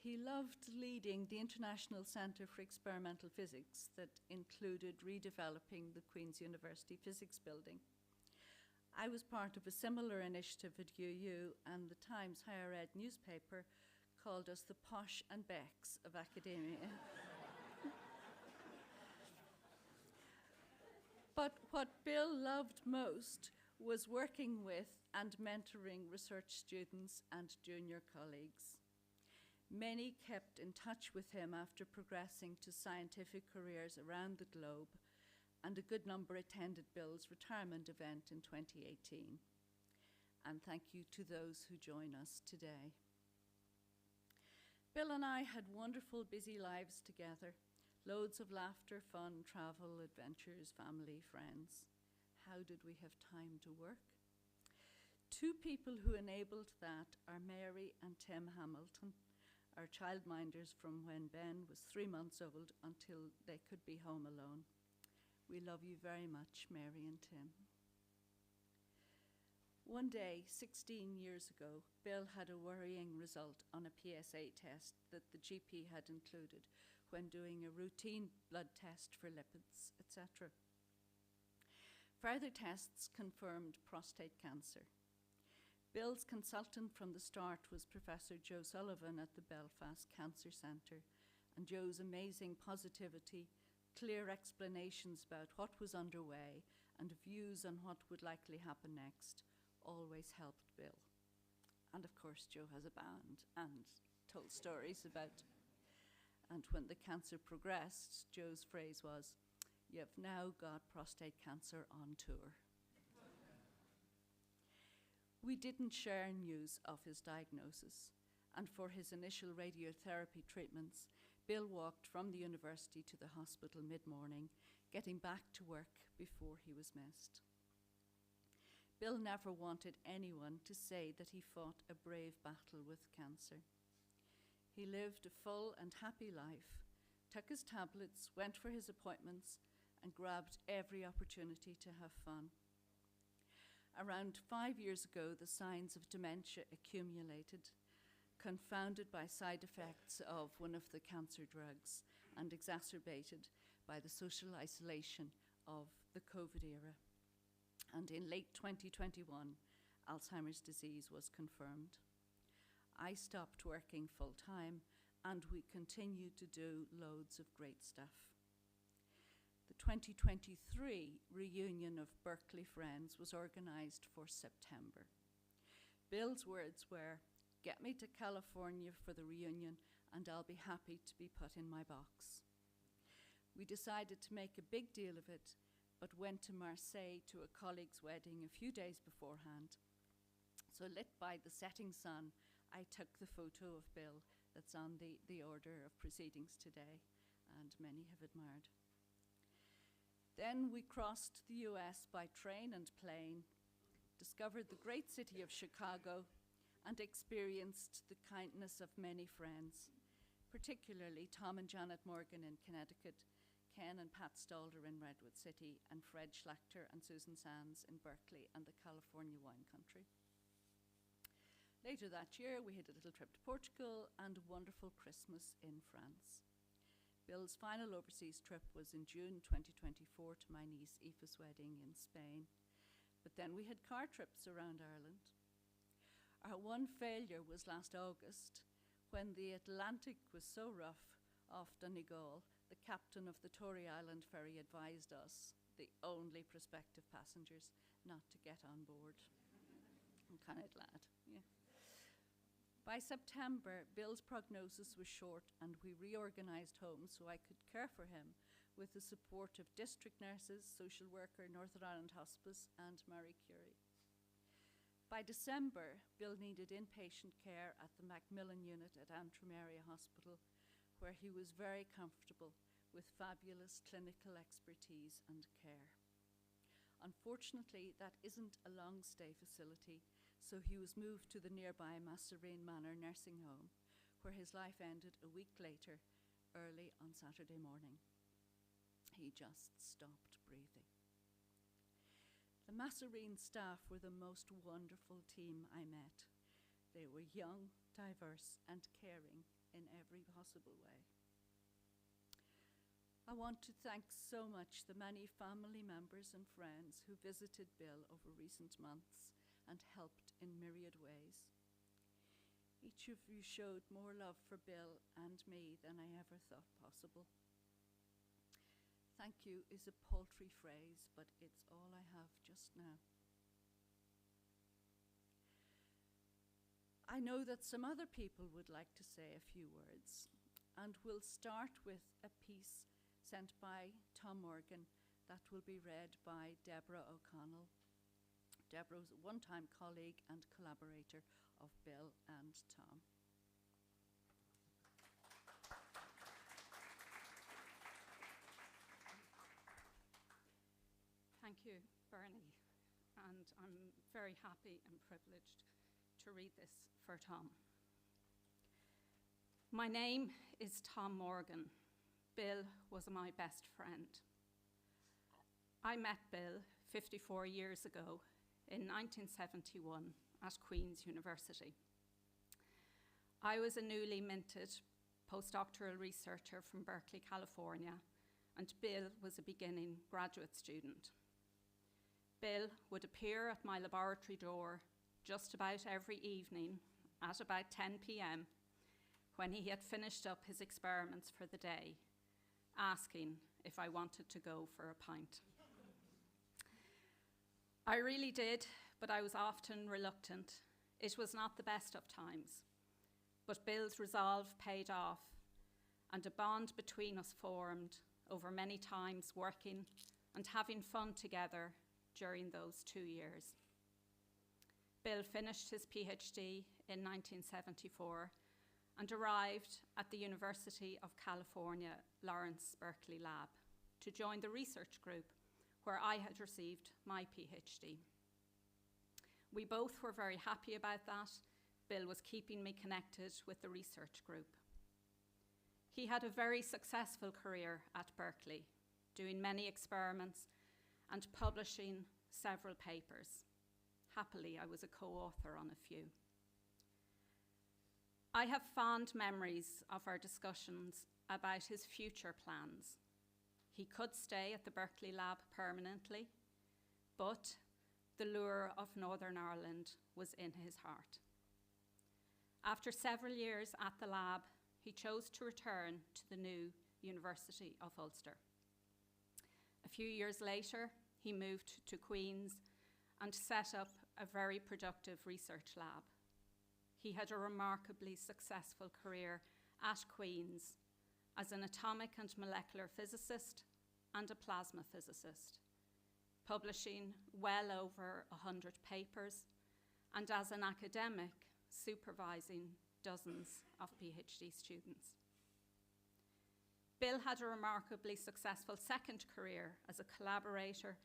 He loved leading the International Centre for Experimental Physics that included redeveloping the Queen's University Physics Building. I was part of a similar initiative at UU, and the Times Higher Ed newspaper called us the posh and becks of academia. But what Bill loved most was working with and mentoring research students and junior colleagues. Many kept in touch with him after progressing to scientific careers around the globe, and a good number attended Bill's retirement event in 2018. And thank you to those who join us today. Bill and I had wonderful, busy lives together. Loads of laughter, fun, travel, adventures, family, friends. How did we have time to work? Two people who enabled that are Mary and Tim Hamilton, our childminders from when Ben was 3 months old until they could be home alone. We love you very much, Mary and Tim. One day, 16 years ago, Bill had a worrying result on a PSA test that the GP had included when doing a routine blood test for lipids, etc. Further tests confirmed prostate cancer. Bill's consultant from the start was Professor Joe Sullivan at the Belfast Cancer Centre, and Joe's amazing positivity, clear explanations about what was underway, and views on what would likely happen next always helped Bill. And of course, Joe has a band and told stories about. And when the cancer progressed, Joe's phrase was, "You've now got prostate cancer on tour." We didn't share news of his diagnosis, and for his initial radiotherapy treatments, Bill walked from the university to the hospital mid-morning, getting back to work before he was missed. Bill never wanted anyone to say that he fought a brave battle with cancer. He lived a full and happy life, took his tablets, went for his appointments, and grabbed every opportunity to have fun. Around 5 years ago, the signs of dementia accumulated, confounded by side effects of one of the cancer drugs and exacerbated by the social isolation of the COVID era. And in late 2021, Alzheimer's disease was confirmed. I stopped working full-time, and we continued to do loads of great stuff. The 2023 reunion of Berkeley Friends was organized for September. Bill's words were, "Get me to California for the reunion, and I'll be happy to be put in my box." We decided to make a big deal of it, but went to Marseille to a colleague's wedding a few days beforehand. So lit by the setting sun, I took the photo of Bill that's on the order of proceedings today, and many have admired. Then we crossed the US by train and plane, discovered the great city of Chicago, and experienced the kindness of many friends, particularly Tom and Janet Morgan in Connecticut, Ken and Pat Stalder in Redwood City, and Fred Schlachter and Susan Sands in Berkeley and the California wine country. Later that year, we had a little trip to Portugal and a wonderful Christmas in France. Bill's final overseas trip was in June 2024 to my niece Aoife's wedding in Spain. But then we had car trips around Ireland. Our one failure was last August, when the Atlantic was so rough off Donegal, the captain of the Tory Island ferry advised us, the only prospective passengers, not to get on board. I'm kind of glad, yeah. By September, Bill's prognosis was short, and we reorganized home so I could care for him with the support of district nurses, social worker, Northern Ireland Hospice, and Marie Curie. By December, Bill needed inpatient care at the Macmillan unit at Antrim Area Hospital, where he was very comfortable with fabulous clinical expertise and care. Unfortunately, that isn't a long-stay facility, so he was moved to the nearby Masserine Manor nursing home, where his life ended a week later, early on Saturday morning. He just stopped breathing. The Masserine staff were the most wonderful team I met. They were young, diverse, and caring in every possible way. I want to thank so much the many family members and friends who visited Bill over recent months and helped in myriad ways. Each of you showed more love for Bill and me than I ever thought possible. Thank you is a paltry phrase, but it's all I have just now. I know that some other people would like to say a few words, and we'll start with a piece sent by Tom Morgan that will be read by Deborah O'Connell. Deborah was a one-time colleague and collaborator of Bill and Tom. Thank you, Bernie, and I'm very happy and privileged to read this for Tom. My name is Tom Morgan. Bill was my best friend. I met Bill 54 years ago in 1971 at Queen's University. I was a newly minted postdoctoral researcher from Berkeley, California, and Bill was a beginning graduate student. Bill would appear at my laboratory door just about every evening at about 10 p.m. when he had finished up his experiments for the day, asking if I wanted to go for a pint. I really did, but I was often reluctant. It was not the best of times, but Bill's resolve paid off, and a bond between us formed over many times working and having fun together during those 2 years. Bill finished his PhD in 1974 and arrived at the University of California, Lawrence Berkeley Lab to join the research group where I had received my PhD. We both were very happy about that. Bill was keeping me connected with the research group. He had a very successful career at Berkeley, doing many experiments and publishing several papers. Happily, I was a co-author on a few. I have fond memories of our discussions about his future plans. He could stay at the Berkeley Lab permanently, but the lure of Northern Ireland was in his heart. After several years at the lab, he chose to return to the new University of Ulster. A few years later, he moved to Queen's and set up a very productive research lab. He had a remarkably successful career at Queen's as an atomic and molecular physicist and a plasma physicist, publishing well over 100 papers, and as an academic, supervising dozens of PhD students. Bill had a remarkably successful second career as a collaborator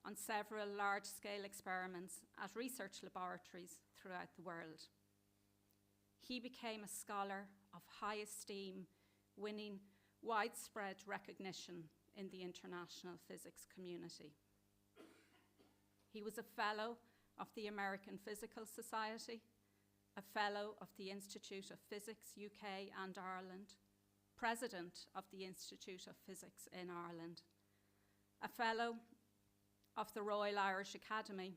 on several large-scale experiments at research laboratories throughout the world. He became a scholar of high esteem, winning widespread recognition in the international physics community. He was a fellow of the American Physical Society, a fellow of the Institute of Physics UK and Ireland, president of the Institute of Physics in Ireland, a fellow of the Royal Irish Academy,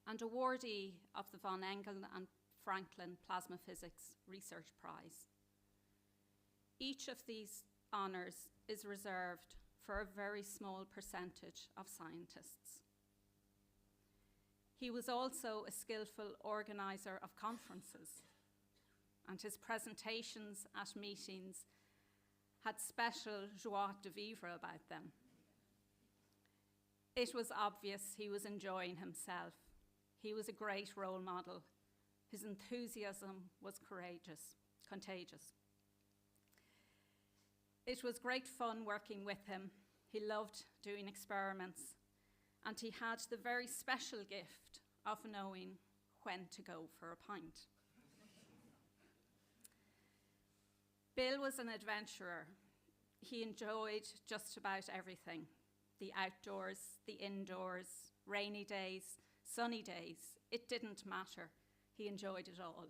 and awardee of the Von Engel and Franklin Plasma Physics Research Prize. Each of these honours is reserved for a very small percentage of scientists. He was also a skillful organiser of conferences, and his presentations at meetings had special joie de vivre about them. It was obvious he was enjoying himself. He was a great role model. His enthusiasm was contagious. It was great fun working with him. He loved doing experiments, and he had the very special gift of knowing when to go for a pint. Bill was an adventurer. He enjoyed just about everything: the outdoors, the indoors, rainy days, sunny days. It didn't matter. he enjoyed it all.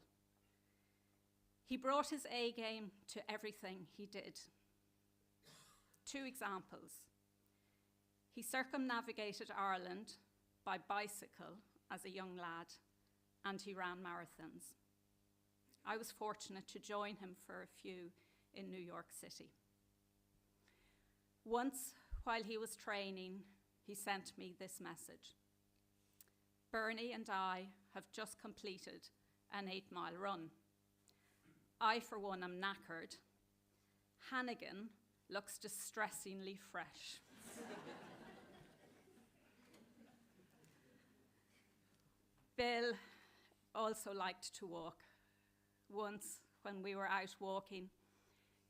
He brought his A game to everything he did. 2 examples. He circumnavigated Ireland by bicycle as a young lad, and he ran marathons. I was fortunate to join him for a few in New York City. Once, while he was training, he sent me this message. Bernie and I have just completed an 8-mile run. I, for one, am knackered. Hannigan looks distressingly fresh. Bill also liked to walk. Once, when we were out walking,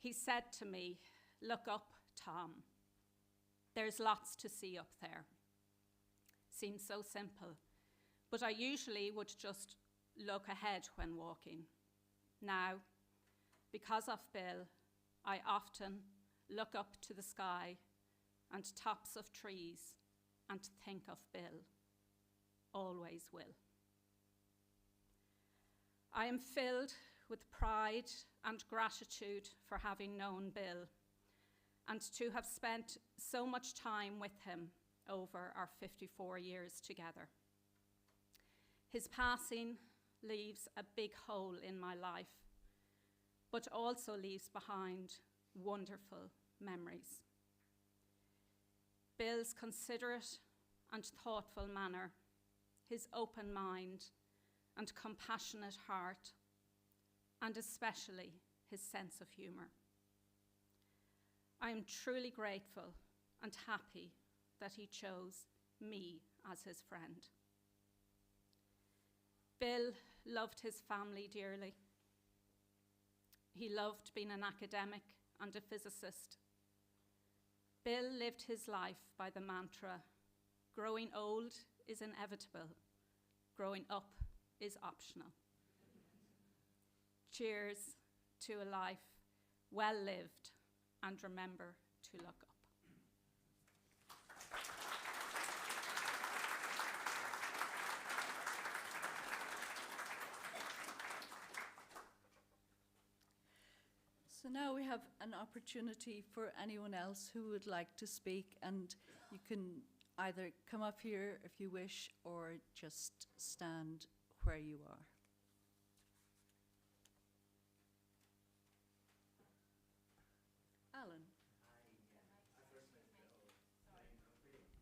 he said to me, "Look up, Tom. There's lots to see up there." Seems so simple, but I usually would just look ahead when walking. Now, because of Bill, I often look up to the sky and tops of trees and think of Bill. Always will. I am filled with pride and gratitude for having known Bill and to have spent so much time with him over our 54 years together. His passing leaves a big hole in my life, but also leaves behind wonderful memories. Bill's considerate and thoughtful manner, his open mind and compassionate heart, and especially his sense of humour. I am truly grateful and happy that he chose me as his friend. Bill loved his family dearly. He loved being an academic and a physicist. Bill lived his life by the mantra, growing old is inevitable, growing up is optional. Cheers to a life well lived, and remember to look up. So now we have an opportunity for anyone else who would like to speak, and you can either come up here if you wish or just stand where you are. Alan.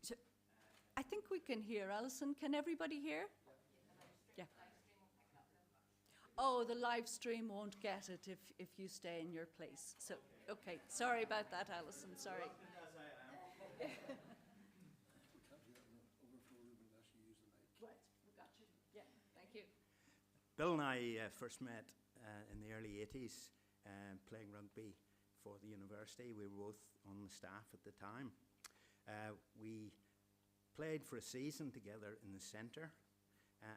So, I think we can hear. Alison, can everybody hear? Yeah. Oh, the live stream won't get it if you stay in your place. So, okay, sorry about that, Alison, sorry. Right, we got you. Yeah, thank you. Bill and I first met in the early 80s playing rugby for the university. We were both on the staff at the time. We played for a season together in the centre,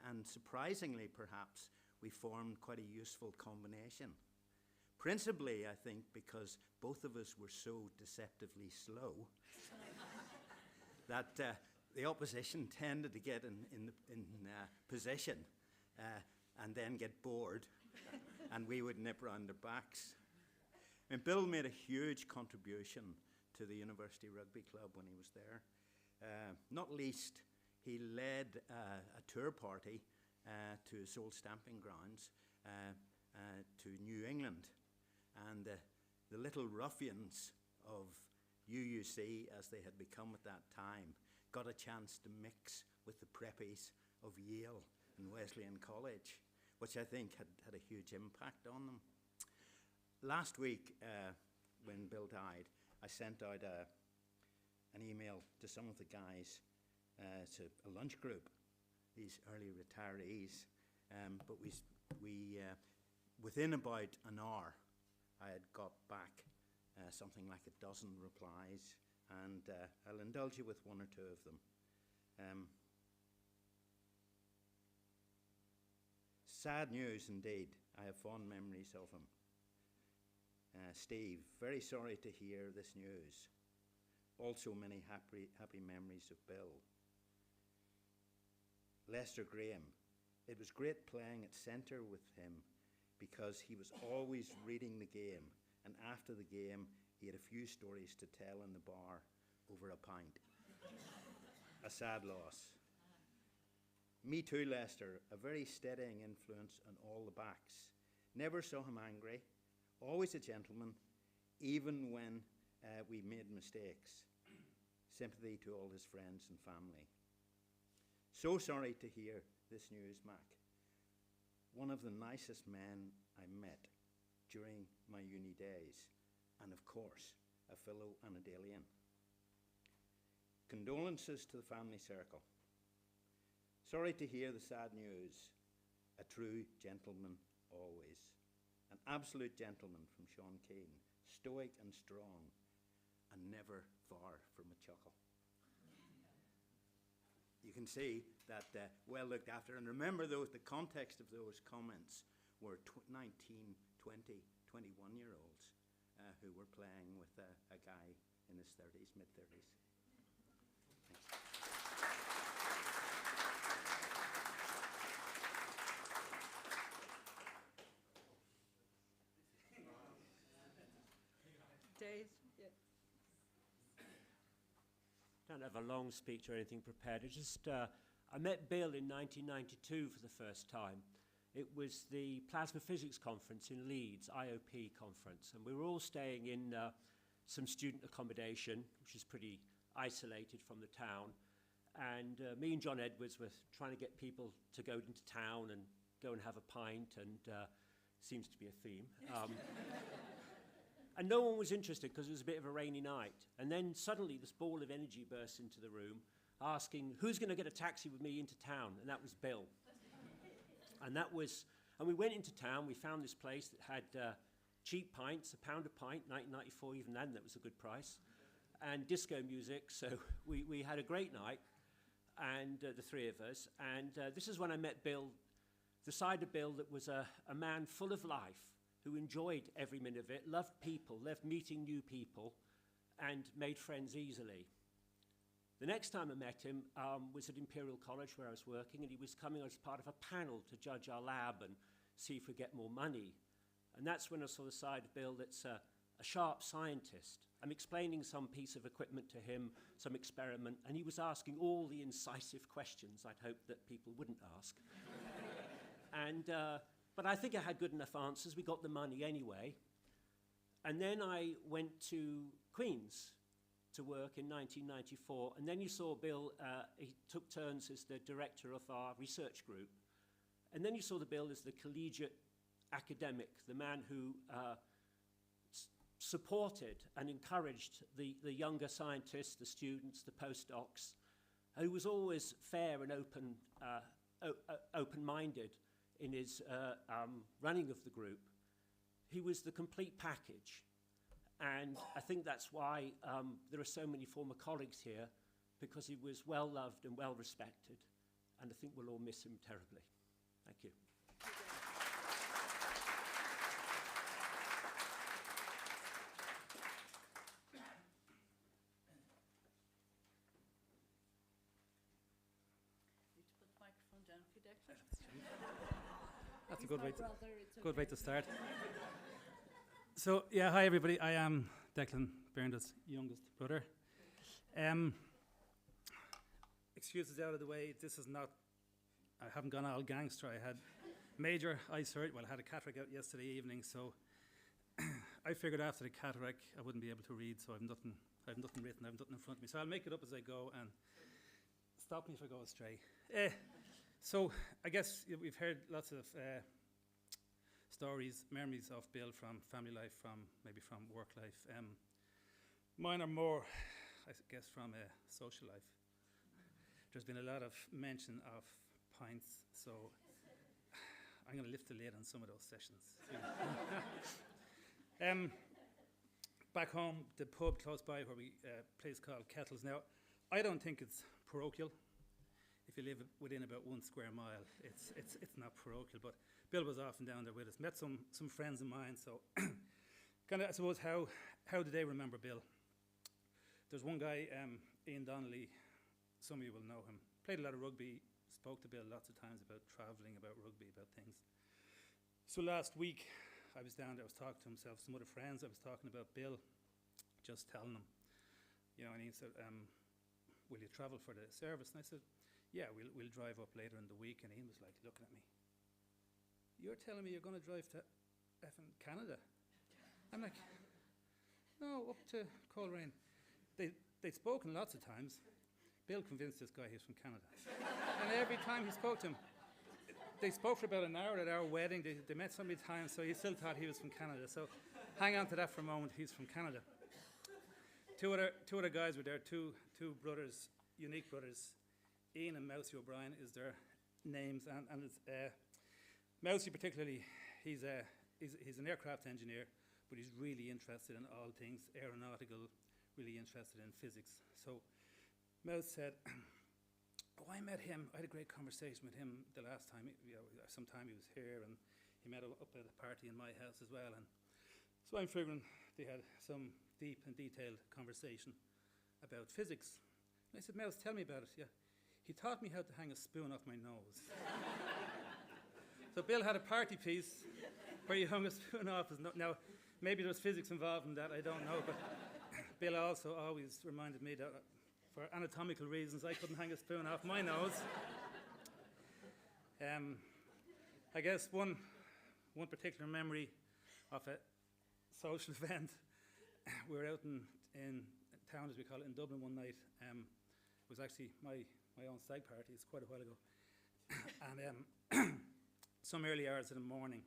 and surprisingly perhaps, we formed quite a useful combination. Principally, I think, because both of us were so deceptively slow that the opposition tended to get in position and then get bored, and we would nip round their backs. And Bill made a huge contribution to the University Rugby Club when he was there. Not least, he led a tour party to his old stamping grounds to New England. And the little ruffians of UUC, as they had become at that time, got a chance to mix with the preppies of Yale and Wesleyan College, which I think had a huge impact on them. Last week, when Bill died, I sent out an email to some of the guys, to a lunch group, these early retirees, but we within about an hour, I had got back something like a dozen replies, and I'll indulge you with one or two of them. Sad news indeed. I have fond memories of him. Steve, very sorry to hear this news. Also many happy memories of Bill. Lester Graham, It was great playing at centre with him because he was always reading the game, and after the game, he had a few stories to tell in the bar over a pint. A sad loss. Me too, Lester, a very steadying influence on all the backs. Never saw him angry, always a gentleman, even when we made mistakes. Sympathy to all his friends and family. So sorry to hear this news, Mac. One of the nicest men I met during my uni days, and of course, a fellow Annandalian. Condolences to the family circle. Sorry to hear the sad news. A true gentleman always. An absolute gentleman from Sean Keane, stoic and strong, and never far from a chuckle. You can see that well looked after, and remember those, the context of those comments were 19, 20, 21-year-olds who were playing with a guy in his 30s, mid-30s. Dave? Don't have a long speech or anything prepared. I met Bill in 1992 for the first time. It was the Plasma Physics Conference in Leeds, IOP conference, and we were all staying in some student accommodation, which is pretty isolated from the town. And me and John Edwards were trying to get people to go into town and go and have a pint, and seems to be a theme. And no one was interested because it was a bit of a rainy night. And then suddenly this ball of energy burst into the room, asking, who's going to get a taxi with me into town? And that was Bill. And we went into town. We found this place that had cheap pints, £1 a pint, 1994, even then that was a good price, and disco music. So we had a great night, and the three of us. And this is when I met Bill, the side of Bill that was a man full of life, who enjoyed every minute of it, loved people, loved meeting new people, and made friends easily. The next time I met him was at Imperial College, where I was working, and he was coming as part of a panel to judge our lab and see if we get more money. And that's when I saw the side of Bill that's a sharp scientist. I'm explaining some piece of equipment to him, some experiment, and he was asking all the incisive questions I'd hoped that people wouldn't ask. But I think I had good enough answers. We got the money anyway. And then I went to Queen's to work in 1994. And then you saw Bill, he took turns as the director of our research group. And then you saw the Bill as the collegiate academic, the man who supported and encouraged the younger scientists, the students, the postdocs, who was always fair and open-minded in his running of the group. He was the complete package. And I think that's why there are so many former colleagues here, because he was well loved and well respected. And I think we'll all miss him terribly. Thank you. That's a good way to start. So, yeah, hi everybody. I am Declan Bernda's youngest brother. Excuses out of the way. This is not, I haven't gone all gangster. I had major eye surgery. Well, I had a cataract out yesterday evening, so I figured after the cataract I wouldn't be able to read, so I have nothing written, I have nothing in front of me. So I'll make it up as I go, and stop me if I go astray. So I guess we've heard lots of stories, memories of Bill from family life, maybe from work life. Mine are more, I guess, from social life. There's been a lot of mention of pints, so I'm going to lift the lid on some of those sessions. Back home, the pub close by where we place called Kettles. Now, I don't think it's parochial. If you live within about 1 square mile, it's not parochial, but Bill was often down there with us. Met some friends of mine, so kind of, I suppose, how do they remember Bill? There's one guy, Ian Donnelly, some of you will know him, played a lot of rugby spoke to Bill lots of times about travelling, about rugby, about things. So last week, I was down there, I was talking to himself, some other friends, I was talking about Bill, just telling him, you know, and he said, will you travel for the service? And I said, yeah, we'll drive up later in the week. And he was like looking at me, you're telling me you're going to drive to effing Canada? I'm like, no, up to Coleraine. They'd spoken lots of times. Bill convinced this guy he's from Canada. And every time he spoke to him, they spoke for about an hour at our wedding. They met so many times, so he still thought he was from Canada. So hang on to that for a moment. He's from Canada. Two other guys were there, two brothers, unique brothers. Ian and Mousy O'Brien is their names. And it's, Mousy particularly, he's an aircraft engineer, but he's really interested in all things aeronautical, really interested in physics. So Mouse said, oh, I met him. I had a great conversation with him the last time. Sometime he was here, and he met up at a party in my house as well. And so I'm figuring they had some deep and detailed conversation about physics. And I said, Mouse, tell me about it. Yeah, he taught me how to hang a spoon off my nose. So Bill had a party piece where he hung a spoon off his nose. Now, maybe there was physics involved in that, I don't know, but Bill also always reminded me that for anatomical reasons, I couldn't hang a spoon off my nose. I guess one particular memory of a social event, we were out in town, as we call it, in Dublin one night. It was actually my own stag party. It's quite a while ago. And some early hours in the morning,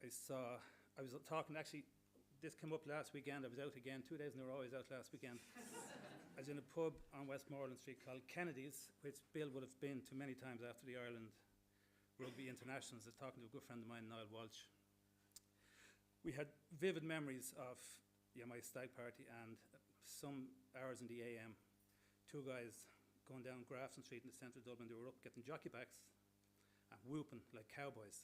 I was talking, actually, this came up last weekend. I was out again, 2 days in a row. I was out last weekend. I was in a pub on Westmoreland Street called Kennedy's, which Bill would have been to many times after the Ireland Rugby Internationals. I was talking to a good friend of mine, Niall Walsh. We had vivid memories of my stag party, and some hours in the AM, two guys going down Grafton Street in the centre of Dublin. They were up getting jockey backs and whooping like cowboys.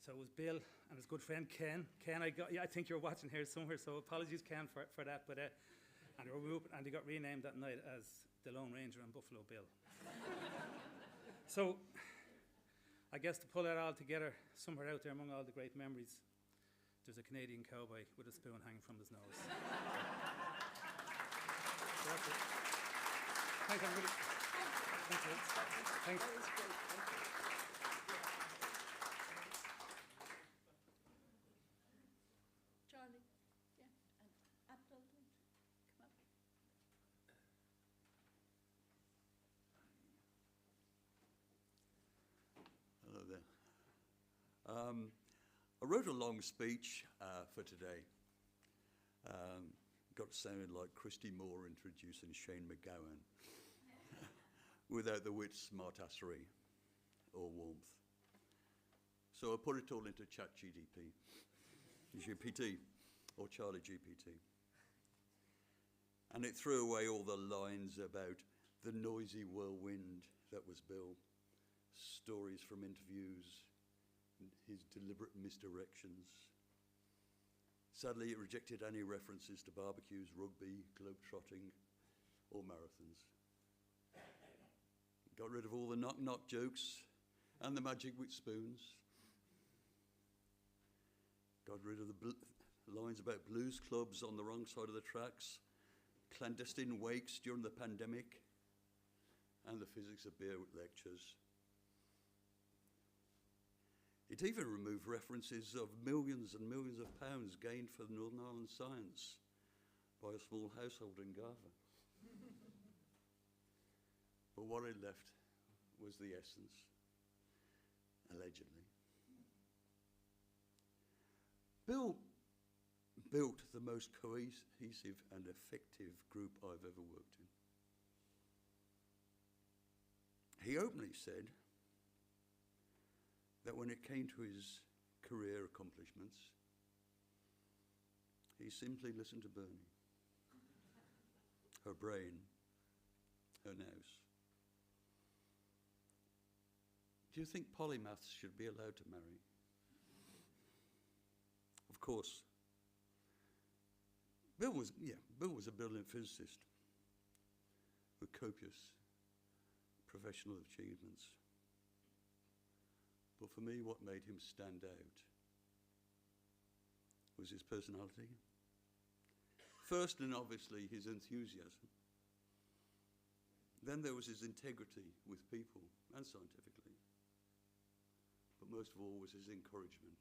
So it was Bill and his good friend Ken. Ken, I think you're watching here somewhere, so apologies, Ken, for that. But and they were whooping, and they got renamed that night as the Lone Ranger and Buffalo Bill. So I guess to pull that all together, somewhere out there among all the great memories, there's a Canadian cowboy with a spoon hanging from his nose. So that's it. Thanks, everybody. Thanks. Thanks. That was great. Thank you. Charlie, yeah, and Abdul, come up. Hello there. I wrote a long speech for today. Got to sound like Christy Moore introducing Shane McGowan without the wit, smartassery or warmth. So I put it all into ChatGPT, GPT, or Charlie GPT. And it threw away all the lines about the noisy whirlwind that was Bill, stories from interviews, his deliberate misdirections. Sadly, it rejected any references to barbecues, rugby, globetrotting, or marathons. It got rid of all the knock-knock jokes and the magic with spoons. Got rid of the lines about blues clubs on the wrong side of the tracks, clandestine wakes during the pandemic, and the physics of beer lectures. It even removed references of millions and millions of pounds gained for Northern Ireland science by a small household in Garva. But what it left was the essence, allegedly. Bill built the most cohesive and effective group I've ever worked in. He openly said that when it came to his career accomplishments, he simply listened to Bernie, her brain, her nous. Do you think polymaths should be allowed to marry? Of course. Bill was a brilliant physicist with copious professional achievements. But for me, what made him stand out was his personality. First and obviously his enthusiasm. Then there was his integrity with people and scientifically. But most of all was his encouragement.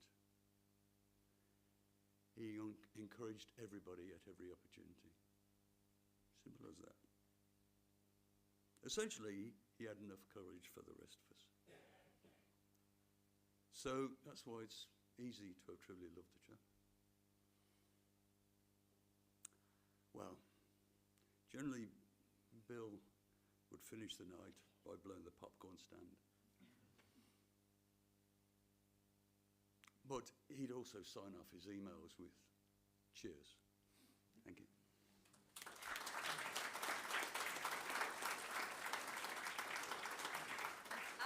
He encouraged everybody at every opportunity. Simple as that. Essentially, he had enough courage for the rest of us. So that's why it's easy to have truly loved the chap. Well, generally, Bill would finish the night by blowing the popcorn stand. But he'd also sign off his emails with cheers. Thank you.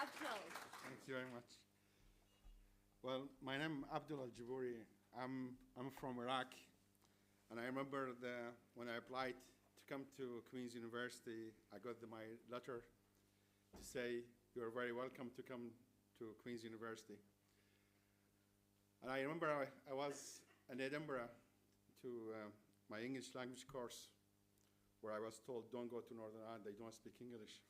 Abdul. Thank you very much. Well, my name is Abdul Al-Jabouri. I'm from Iraq, and I remember when I applied to come to Queen's University, I got my letter to say you're very welcome to come to Queen's University. And I remember I was in Edinburgh to my English language course, where I was told, don't go to Northern Ireland, they don't speak English.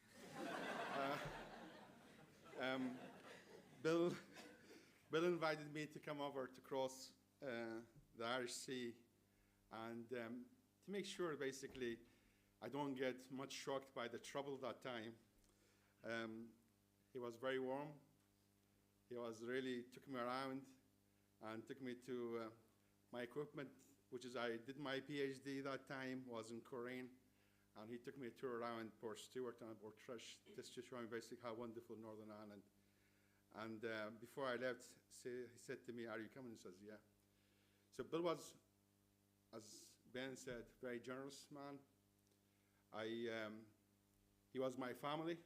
Bill invited me to come over to cross the Irish Sea, and to make sure, basically, I don't get much shocked by the trouble that time. He was very warm. He was really took me around and took me to my equipment, which is I did my PhD that time, was in Coleraine, and he took me a tour around Port Stewart and Port Trush, just to show me basically how wonderful Northern Ireland. And before I left, he said to me, are you coming? He says, yeah. So Bill was, as Ben said, very generous man. He was my family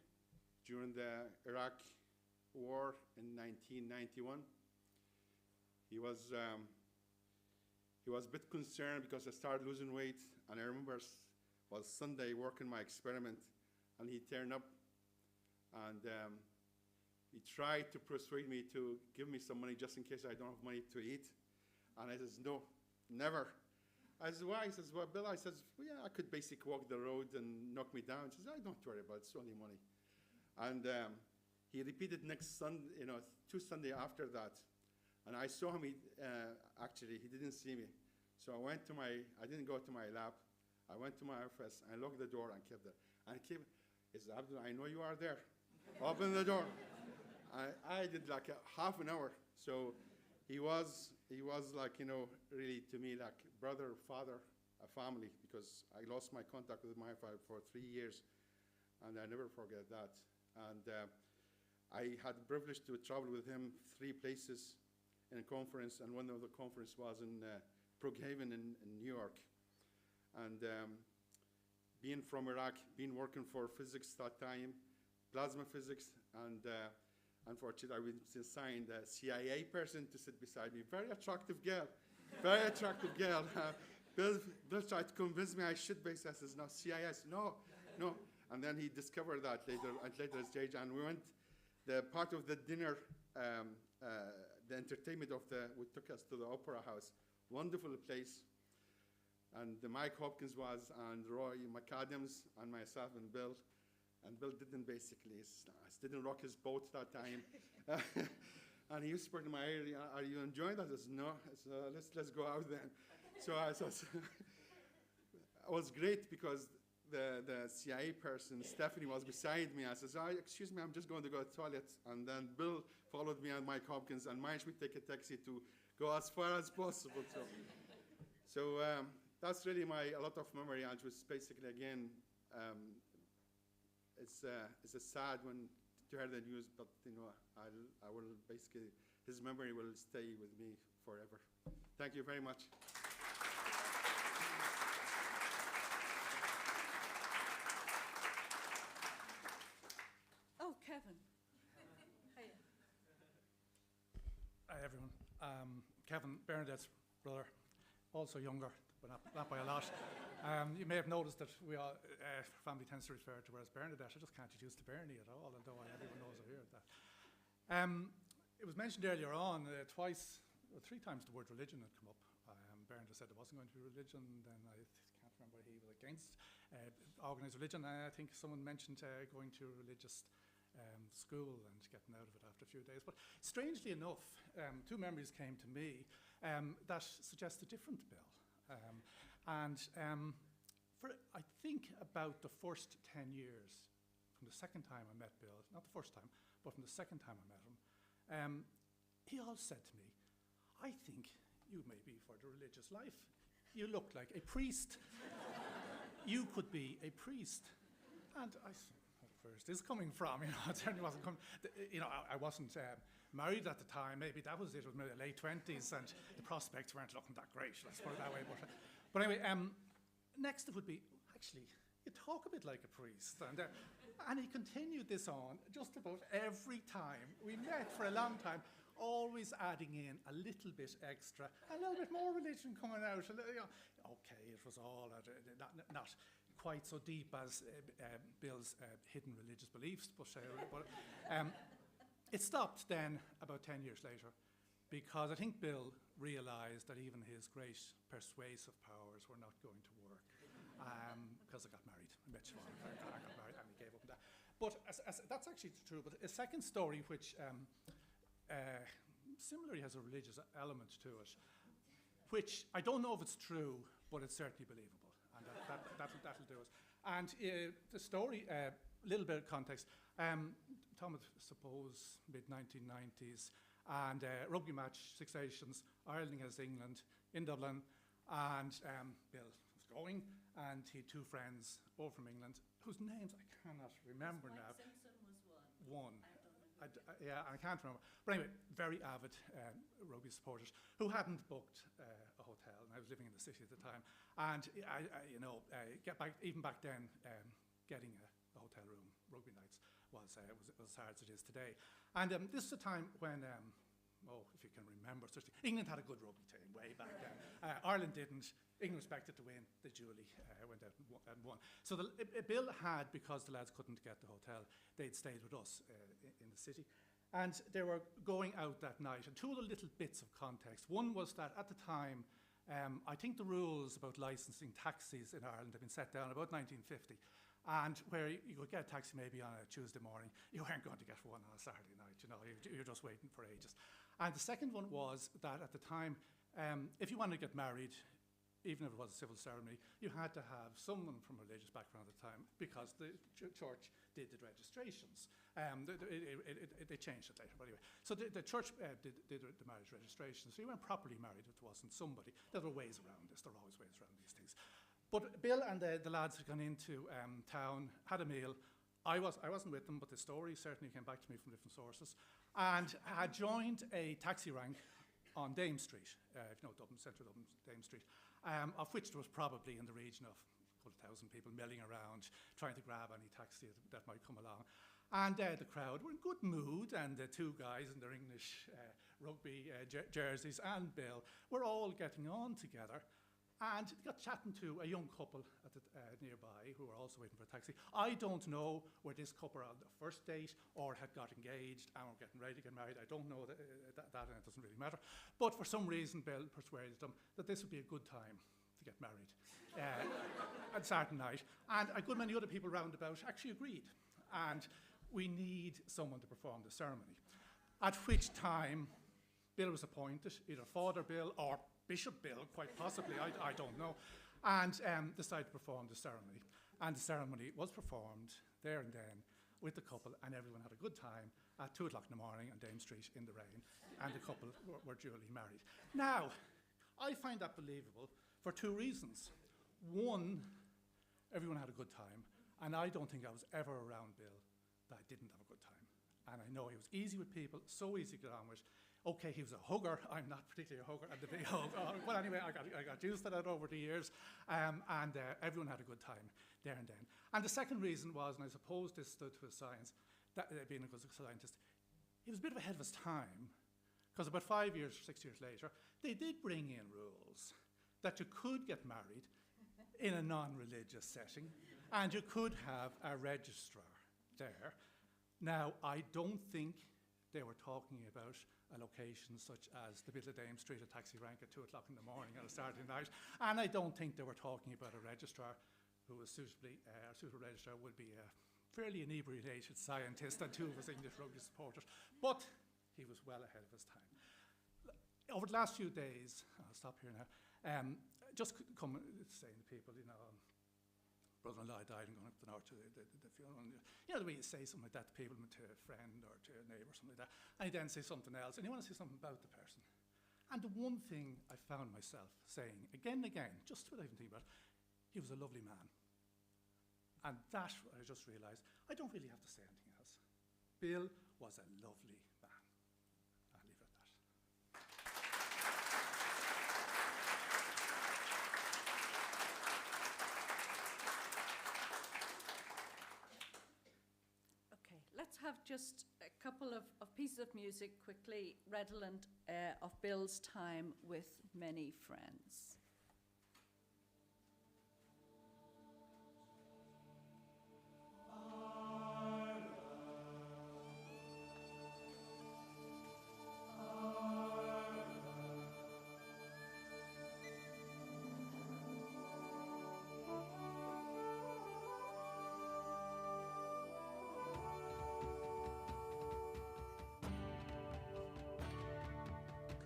during the Iraq War in 1991. He was a bit concerned because I started losing weight, and I remember it was Sunday working my experiment, and he turned up, and he tried to persuade me to give me some money just in case I don't have money to eat. And I says, no, never. I says, why? He says, well, Bill, I says, well, yeah, I could basically walk the road and knock me down. He says, oh, don't worry about it, it's only money. And he repeated next Sunday, 2 Sunday after that. And I saw him, actually, he didn't see me. So I didn't go to my lab. I went to my office, I locked the door and kept it. And he says, Abdul, I know you are there. Open the door. I did like half an hour. So he was like, really to me like brother, father, a family, because I lost my contact with my father for 3 years, and I never forget that. And I had the privilege to travel with him 3 places in a conference, and one of the conference was in Brookhaven in New York. And being from Iraq, being working for physics that time, plasma physics, and unfortunately, I was assigned a CIA person to sit beside me. Very attractive girl, very attractive girl. Bill tried to convince me I should basically. I says, no, CIA. I said, no. And then he discovered that later stage, and we went. The part of the dinner, the entertainment we took us to the Opera House. Wonderful place. And Mike Hopkins was, and Roy McAdams, and myself and Bill. And Bill didn't didn't rock his boat that time. And he whispered in my ear, are you enjoying that? I said, no. Let's go out then. So it was great because the CIA person, Stephanie, was beside me. I said, excuse me, I'm just going to go to the toilet. And then Bill followed me and Mike Hopkins, and managed me to take a taxi to go as far as possible. So that's really a lot of memory, and it was basically, again, it's a sad one to hear the news, but I will basically, his memory will stay with me forever. Thank you very much. Oh, Kevin. Hiya. Hi, everyone. Kevin, Bernadette's brother, also younger, but not by a lot. You may have noticed that we all, family tends to refer to her as Bernadette. I just can't get used to Bernie at all, although everyone knows her here at that. It was mentioned earlier on twice or three times the word religion had come up. Bernadette said there wasn't going to be religion, then I can't remember he was against organised religion. I think someone mentioned going to a religious school and getting out of it after a few days. But strangely enough, two memories came to me that suggest a different bill. For I think about the first 10 years, from the second time I met Bill, not the first time, but from the second time I met him, he always said to me, I think you may be for the religious life. You look like a priest. You could be a priest. And I said, where is this coming from? You know, it certainly wasn't coming. You know, I wasn't married at the time. Maybe that was it. It was my late 20s, and the prospects weren't looking that great. Let's put it that way. But anyway, next it would be, actually, you talk a bit like a priest. And he continued this on just about every time we met for a long time, always adding in a little bit extra, a little bit more religion coming out. Okay, it was all not quite so deep as Bill's hidden religious beliefs, but it stopped then about 10 years later, because I think Bill realised that even his great persuasive powers were not going to work, because I got married. I met Siobhan, I got married, and he gave up on that. But that's actually true. But a second story, which similarly has a religious element to it, which I don't know if it's true, but it's certainly believable, and that'll do it. And the story, a little bit of context. Tom would suppose mid-1990s, and rugby match, Six Nations, Ireland against England in Dublin, and Bill was going, and he had two friends over from England, whose names I cannot remember now. Simpson was one. I can't remember. But anyway, very avid rugby supporters who hadn't booked a hotel, and I was living in the city at the time. And even back then, getting a hotel room, rugby nights, was as hard as it is today. And this is a time when, if you can remember, England had a good rugby team way back then. Ireland didn't. England expected to win. They duly went out and won. So Bill had, because the lads couldn't get the hotel, they'd stayed with us in the city. And they were going out that night. And two of the little bits of context. One was that at the time, I think the rules about licensing taxis in Ireland had been set down about 1950. And where you could get a taxi maybe on a Tuesday morning, you weren't going to get one on a Saturday night, you're just waiting for ages. And the second one was that at the time, if you wanted to get married, even if it was a civil ceremony, you had to have someone from a religious background at the time, because the church did the registrations. They changed it later, but anyway. So the church did the marriage registration, so you weren't properly married if it wasn't somebody. There were ways around this, there are always ways around these things. But Bill and the lads had gone into town, had a meal. I wasn't with them, but the story certainly came back to me from different sources, and had joined a taxi rank on Dame Street, if you know Dublin, central Dublin, Dame Street, of which there was probably in the region of a couple of thousand people milling around, trying to grab any taxi that might come along. And the crowd were in good mood, and the two guys in their English rugby jerseys and Bill were all getting on together. And got chatting to a young couple at the, nearby who were also waiting for a taxi. I don't know where this couple are on the first date or had got engaged and were getting ready to get married. I don't know that, and it doesn't really matter. But for some reason, Bill persuaded them that this would be a good time to get married on Saturday night. And a good many other people round about actually agreed. And we need someone to perform the ceremony. At which time, Bill was appointed, either Father Bill or Bishop Bill, quite possibly, I don't know, and decided to perform the ceremony. And the ceremony was performed there and then with the couple, and everyone had a good time at 2 o'clock in the morning on Dame Street in the rain, and the couple were duly married. Now, I find that believable for two reasons. One, everyone had a good time, and I don't think I was ever around Bill that I didn't have a good time. And I know he was easy with people, so easy to get on with. Okay, he was a hugger. I'm not particularly a hugger. I'm the big hug. But anyway, I got used to that over the years. And everyone had a good time there and then. And the second reason was, and I suppose this stood to his science, that being a good scientist, he was a bit ahead of his time. Because about 5 years, 6 years later, they did bring in rules that you could get married in a non-religious setting, and you could have a registrar there. Now, I don't think they were talking about a location such as the Bill of Dame Street at Taxi Rank at 2 o'clock in the morning on a Saturday night, and I don't think they were talking about a registrar who was suitable registrar would be a fairly inebriated scientist and 2 of his English rugby supporters, but he was well ahead of his time. Over the last few days, I'll stop here now, just come saying to people, brother-in-law died and going up the north to the funeral. And, the way you say something like that to people, to a friend or to a neighbour, something like that, and you then say something else, and you want to say something about the person. And the one thing I found myself saying again and again, just without even thinking about it, he was a lovely man. And that, I just realised, I don't really have to say anything else. Bill was a lovely man. I'll leave it at that. Okay, let's have just a couple of pieces of music quickly, redolent of Bill's time with many friends.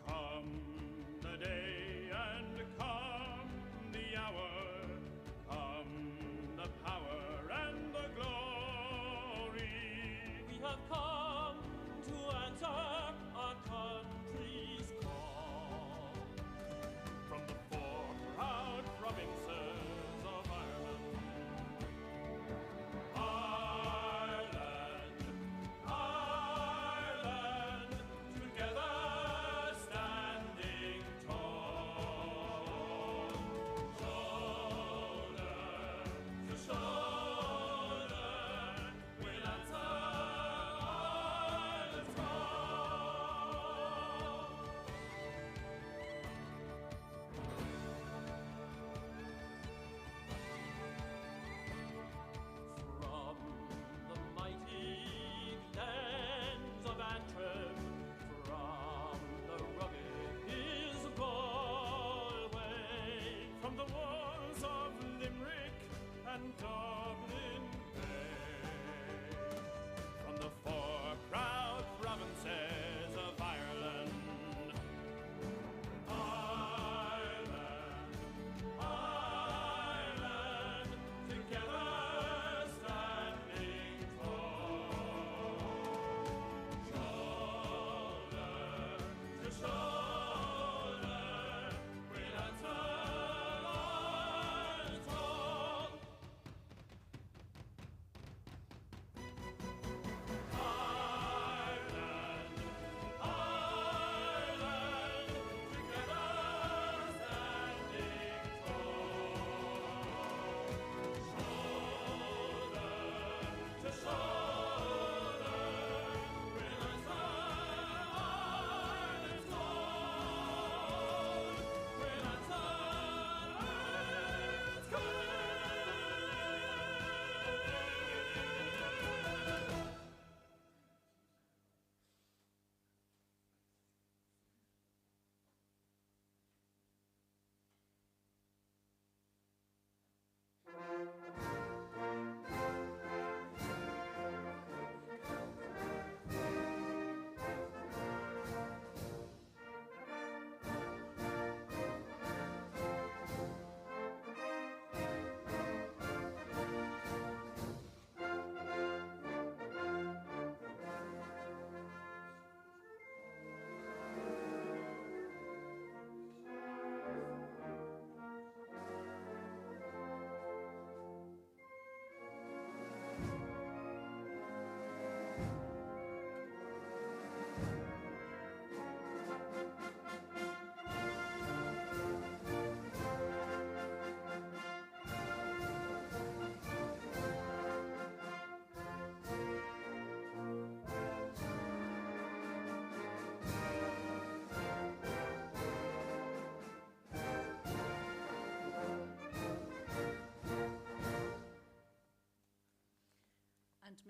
Come the day and come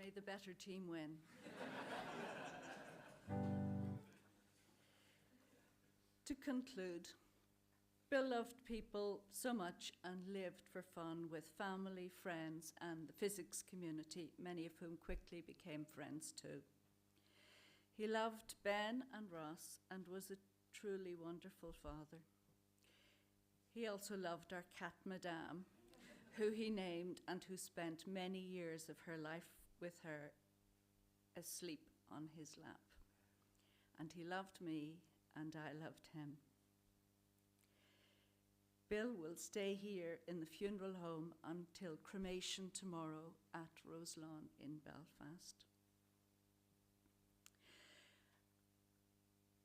May the better team win. To conclude, Bill loved people so much and lived for fun with family, friends, and the physics community, many of whom quickly became friends too. He loved Ben and Ross and was a truly wonderful father. He also loved our cat, Madame, who he named and who spent many years of her life with her asleep on his lap. And he loved me, and I loved him. Bill will stay here in the funeral home until cremation tomorrow at Roselawn in Belfast.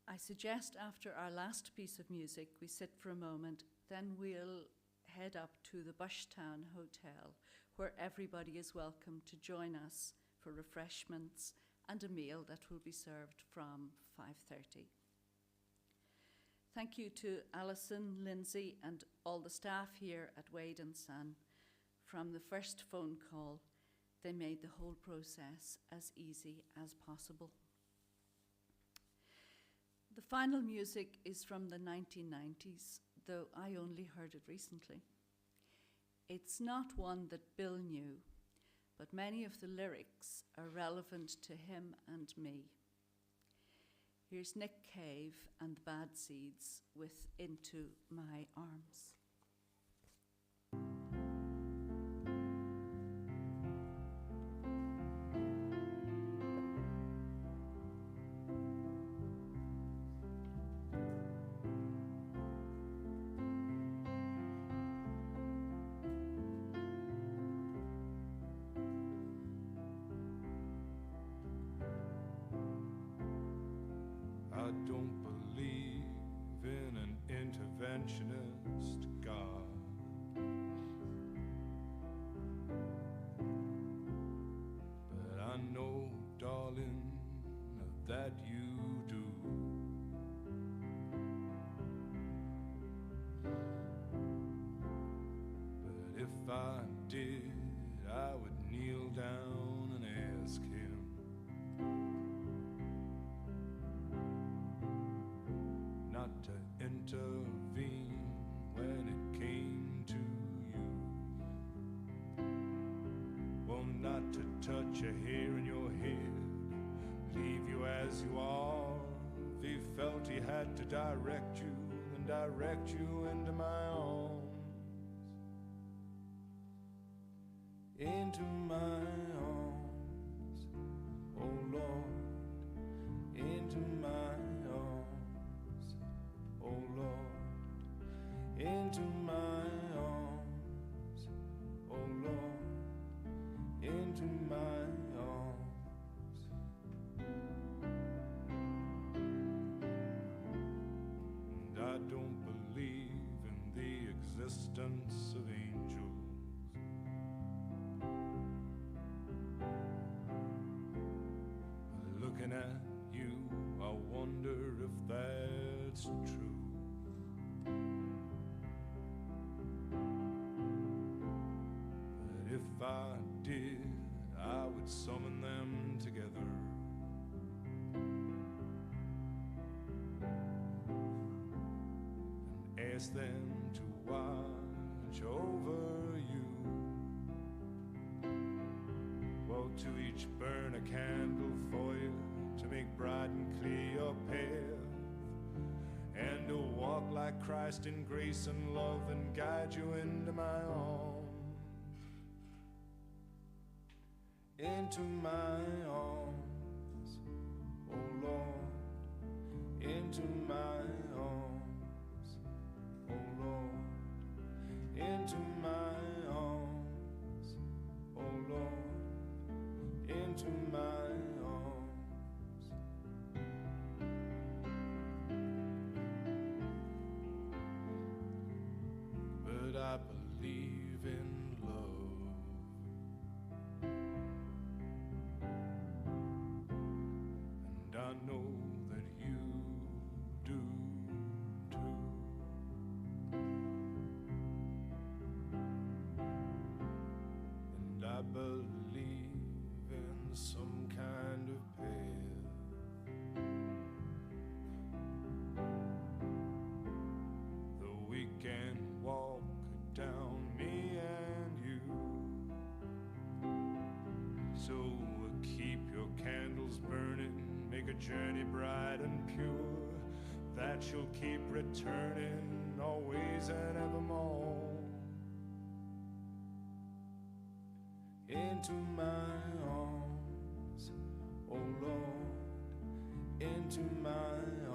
I suggest after our last piece of music we sit for a moment, then we'll head up to the Bushtown Hotel, where everybody is welcome to join us for refreshments and a meal that will be served from 5:30. Thank you to Alison, Lindsay, and all the staff here at Wade & Son. From the first phone call, they made the whole process as easy as possible. The final music is from the 1990s, though I only heard it recently. It's not one that Bill knew, but many of the lyrics are relevant to him and me. Here's Nick Cave and the Bad Seeds with Into My Arms. I don't believe in an interventionist God, but I know, darling, that you do. But if I did, I would kneel down and ask him not to intervene when it came to you. Well, not to touch a hair in your head, leave you as you are. If he felt he had to direct you, then direct you into my arms. Into my arms, oh Lord, into my arms, oh Lord, into my arms, oh Lord, into my arms. And I don't believe in the existence of angels. Looking at you, I wonder if that's true. But if I did, I would summon them together. And ask them to watch over you. Well, to each burn a candle for you, to make bright and clear your path, and to walk like Christ in grace and love and guide you into my arms. Into my arms, oh Lord, into my arms, oh Lord, into my arms, oh Lord, into my arms. But I believe in love, and I know that you do too. And I believe in a journey bright and pure, that you'll keep returning always and evermore. Into my arms, oh Lord, into my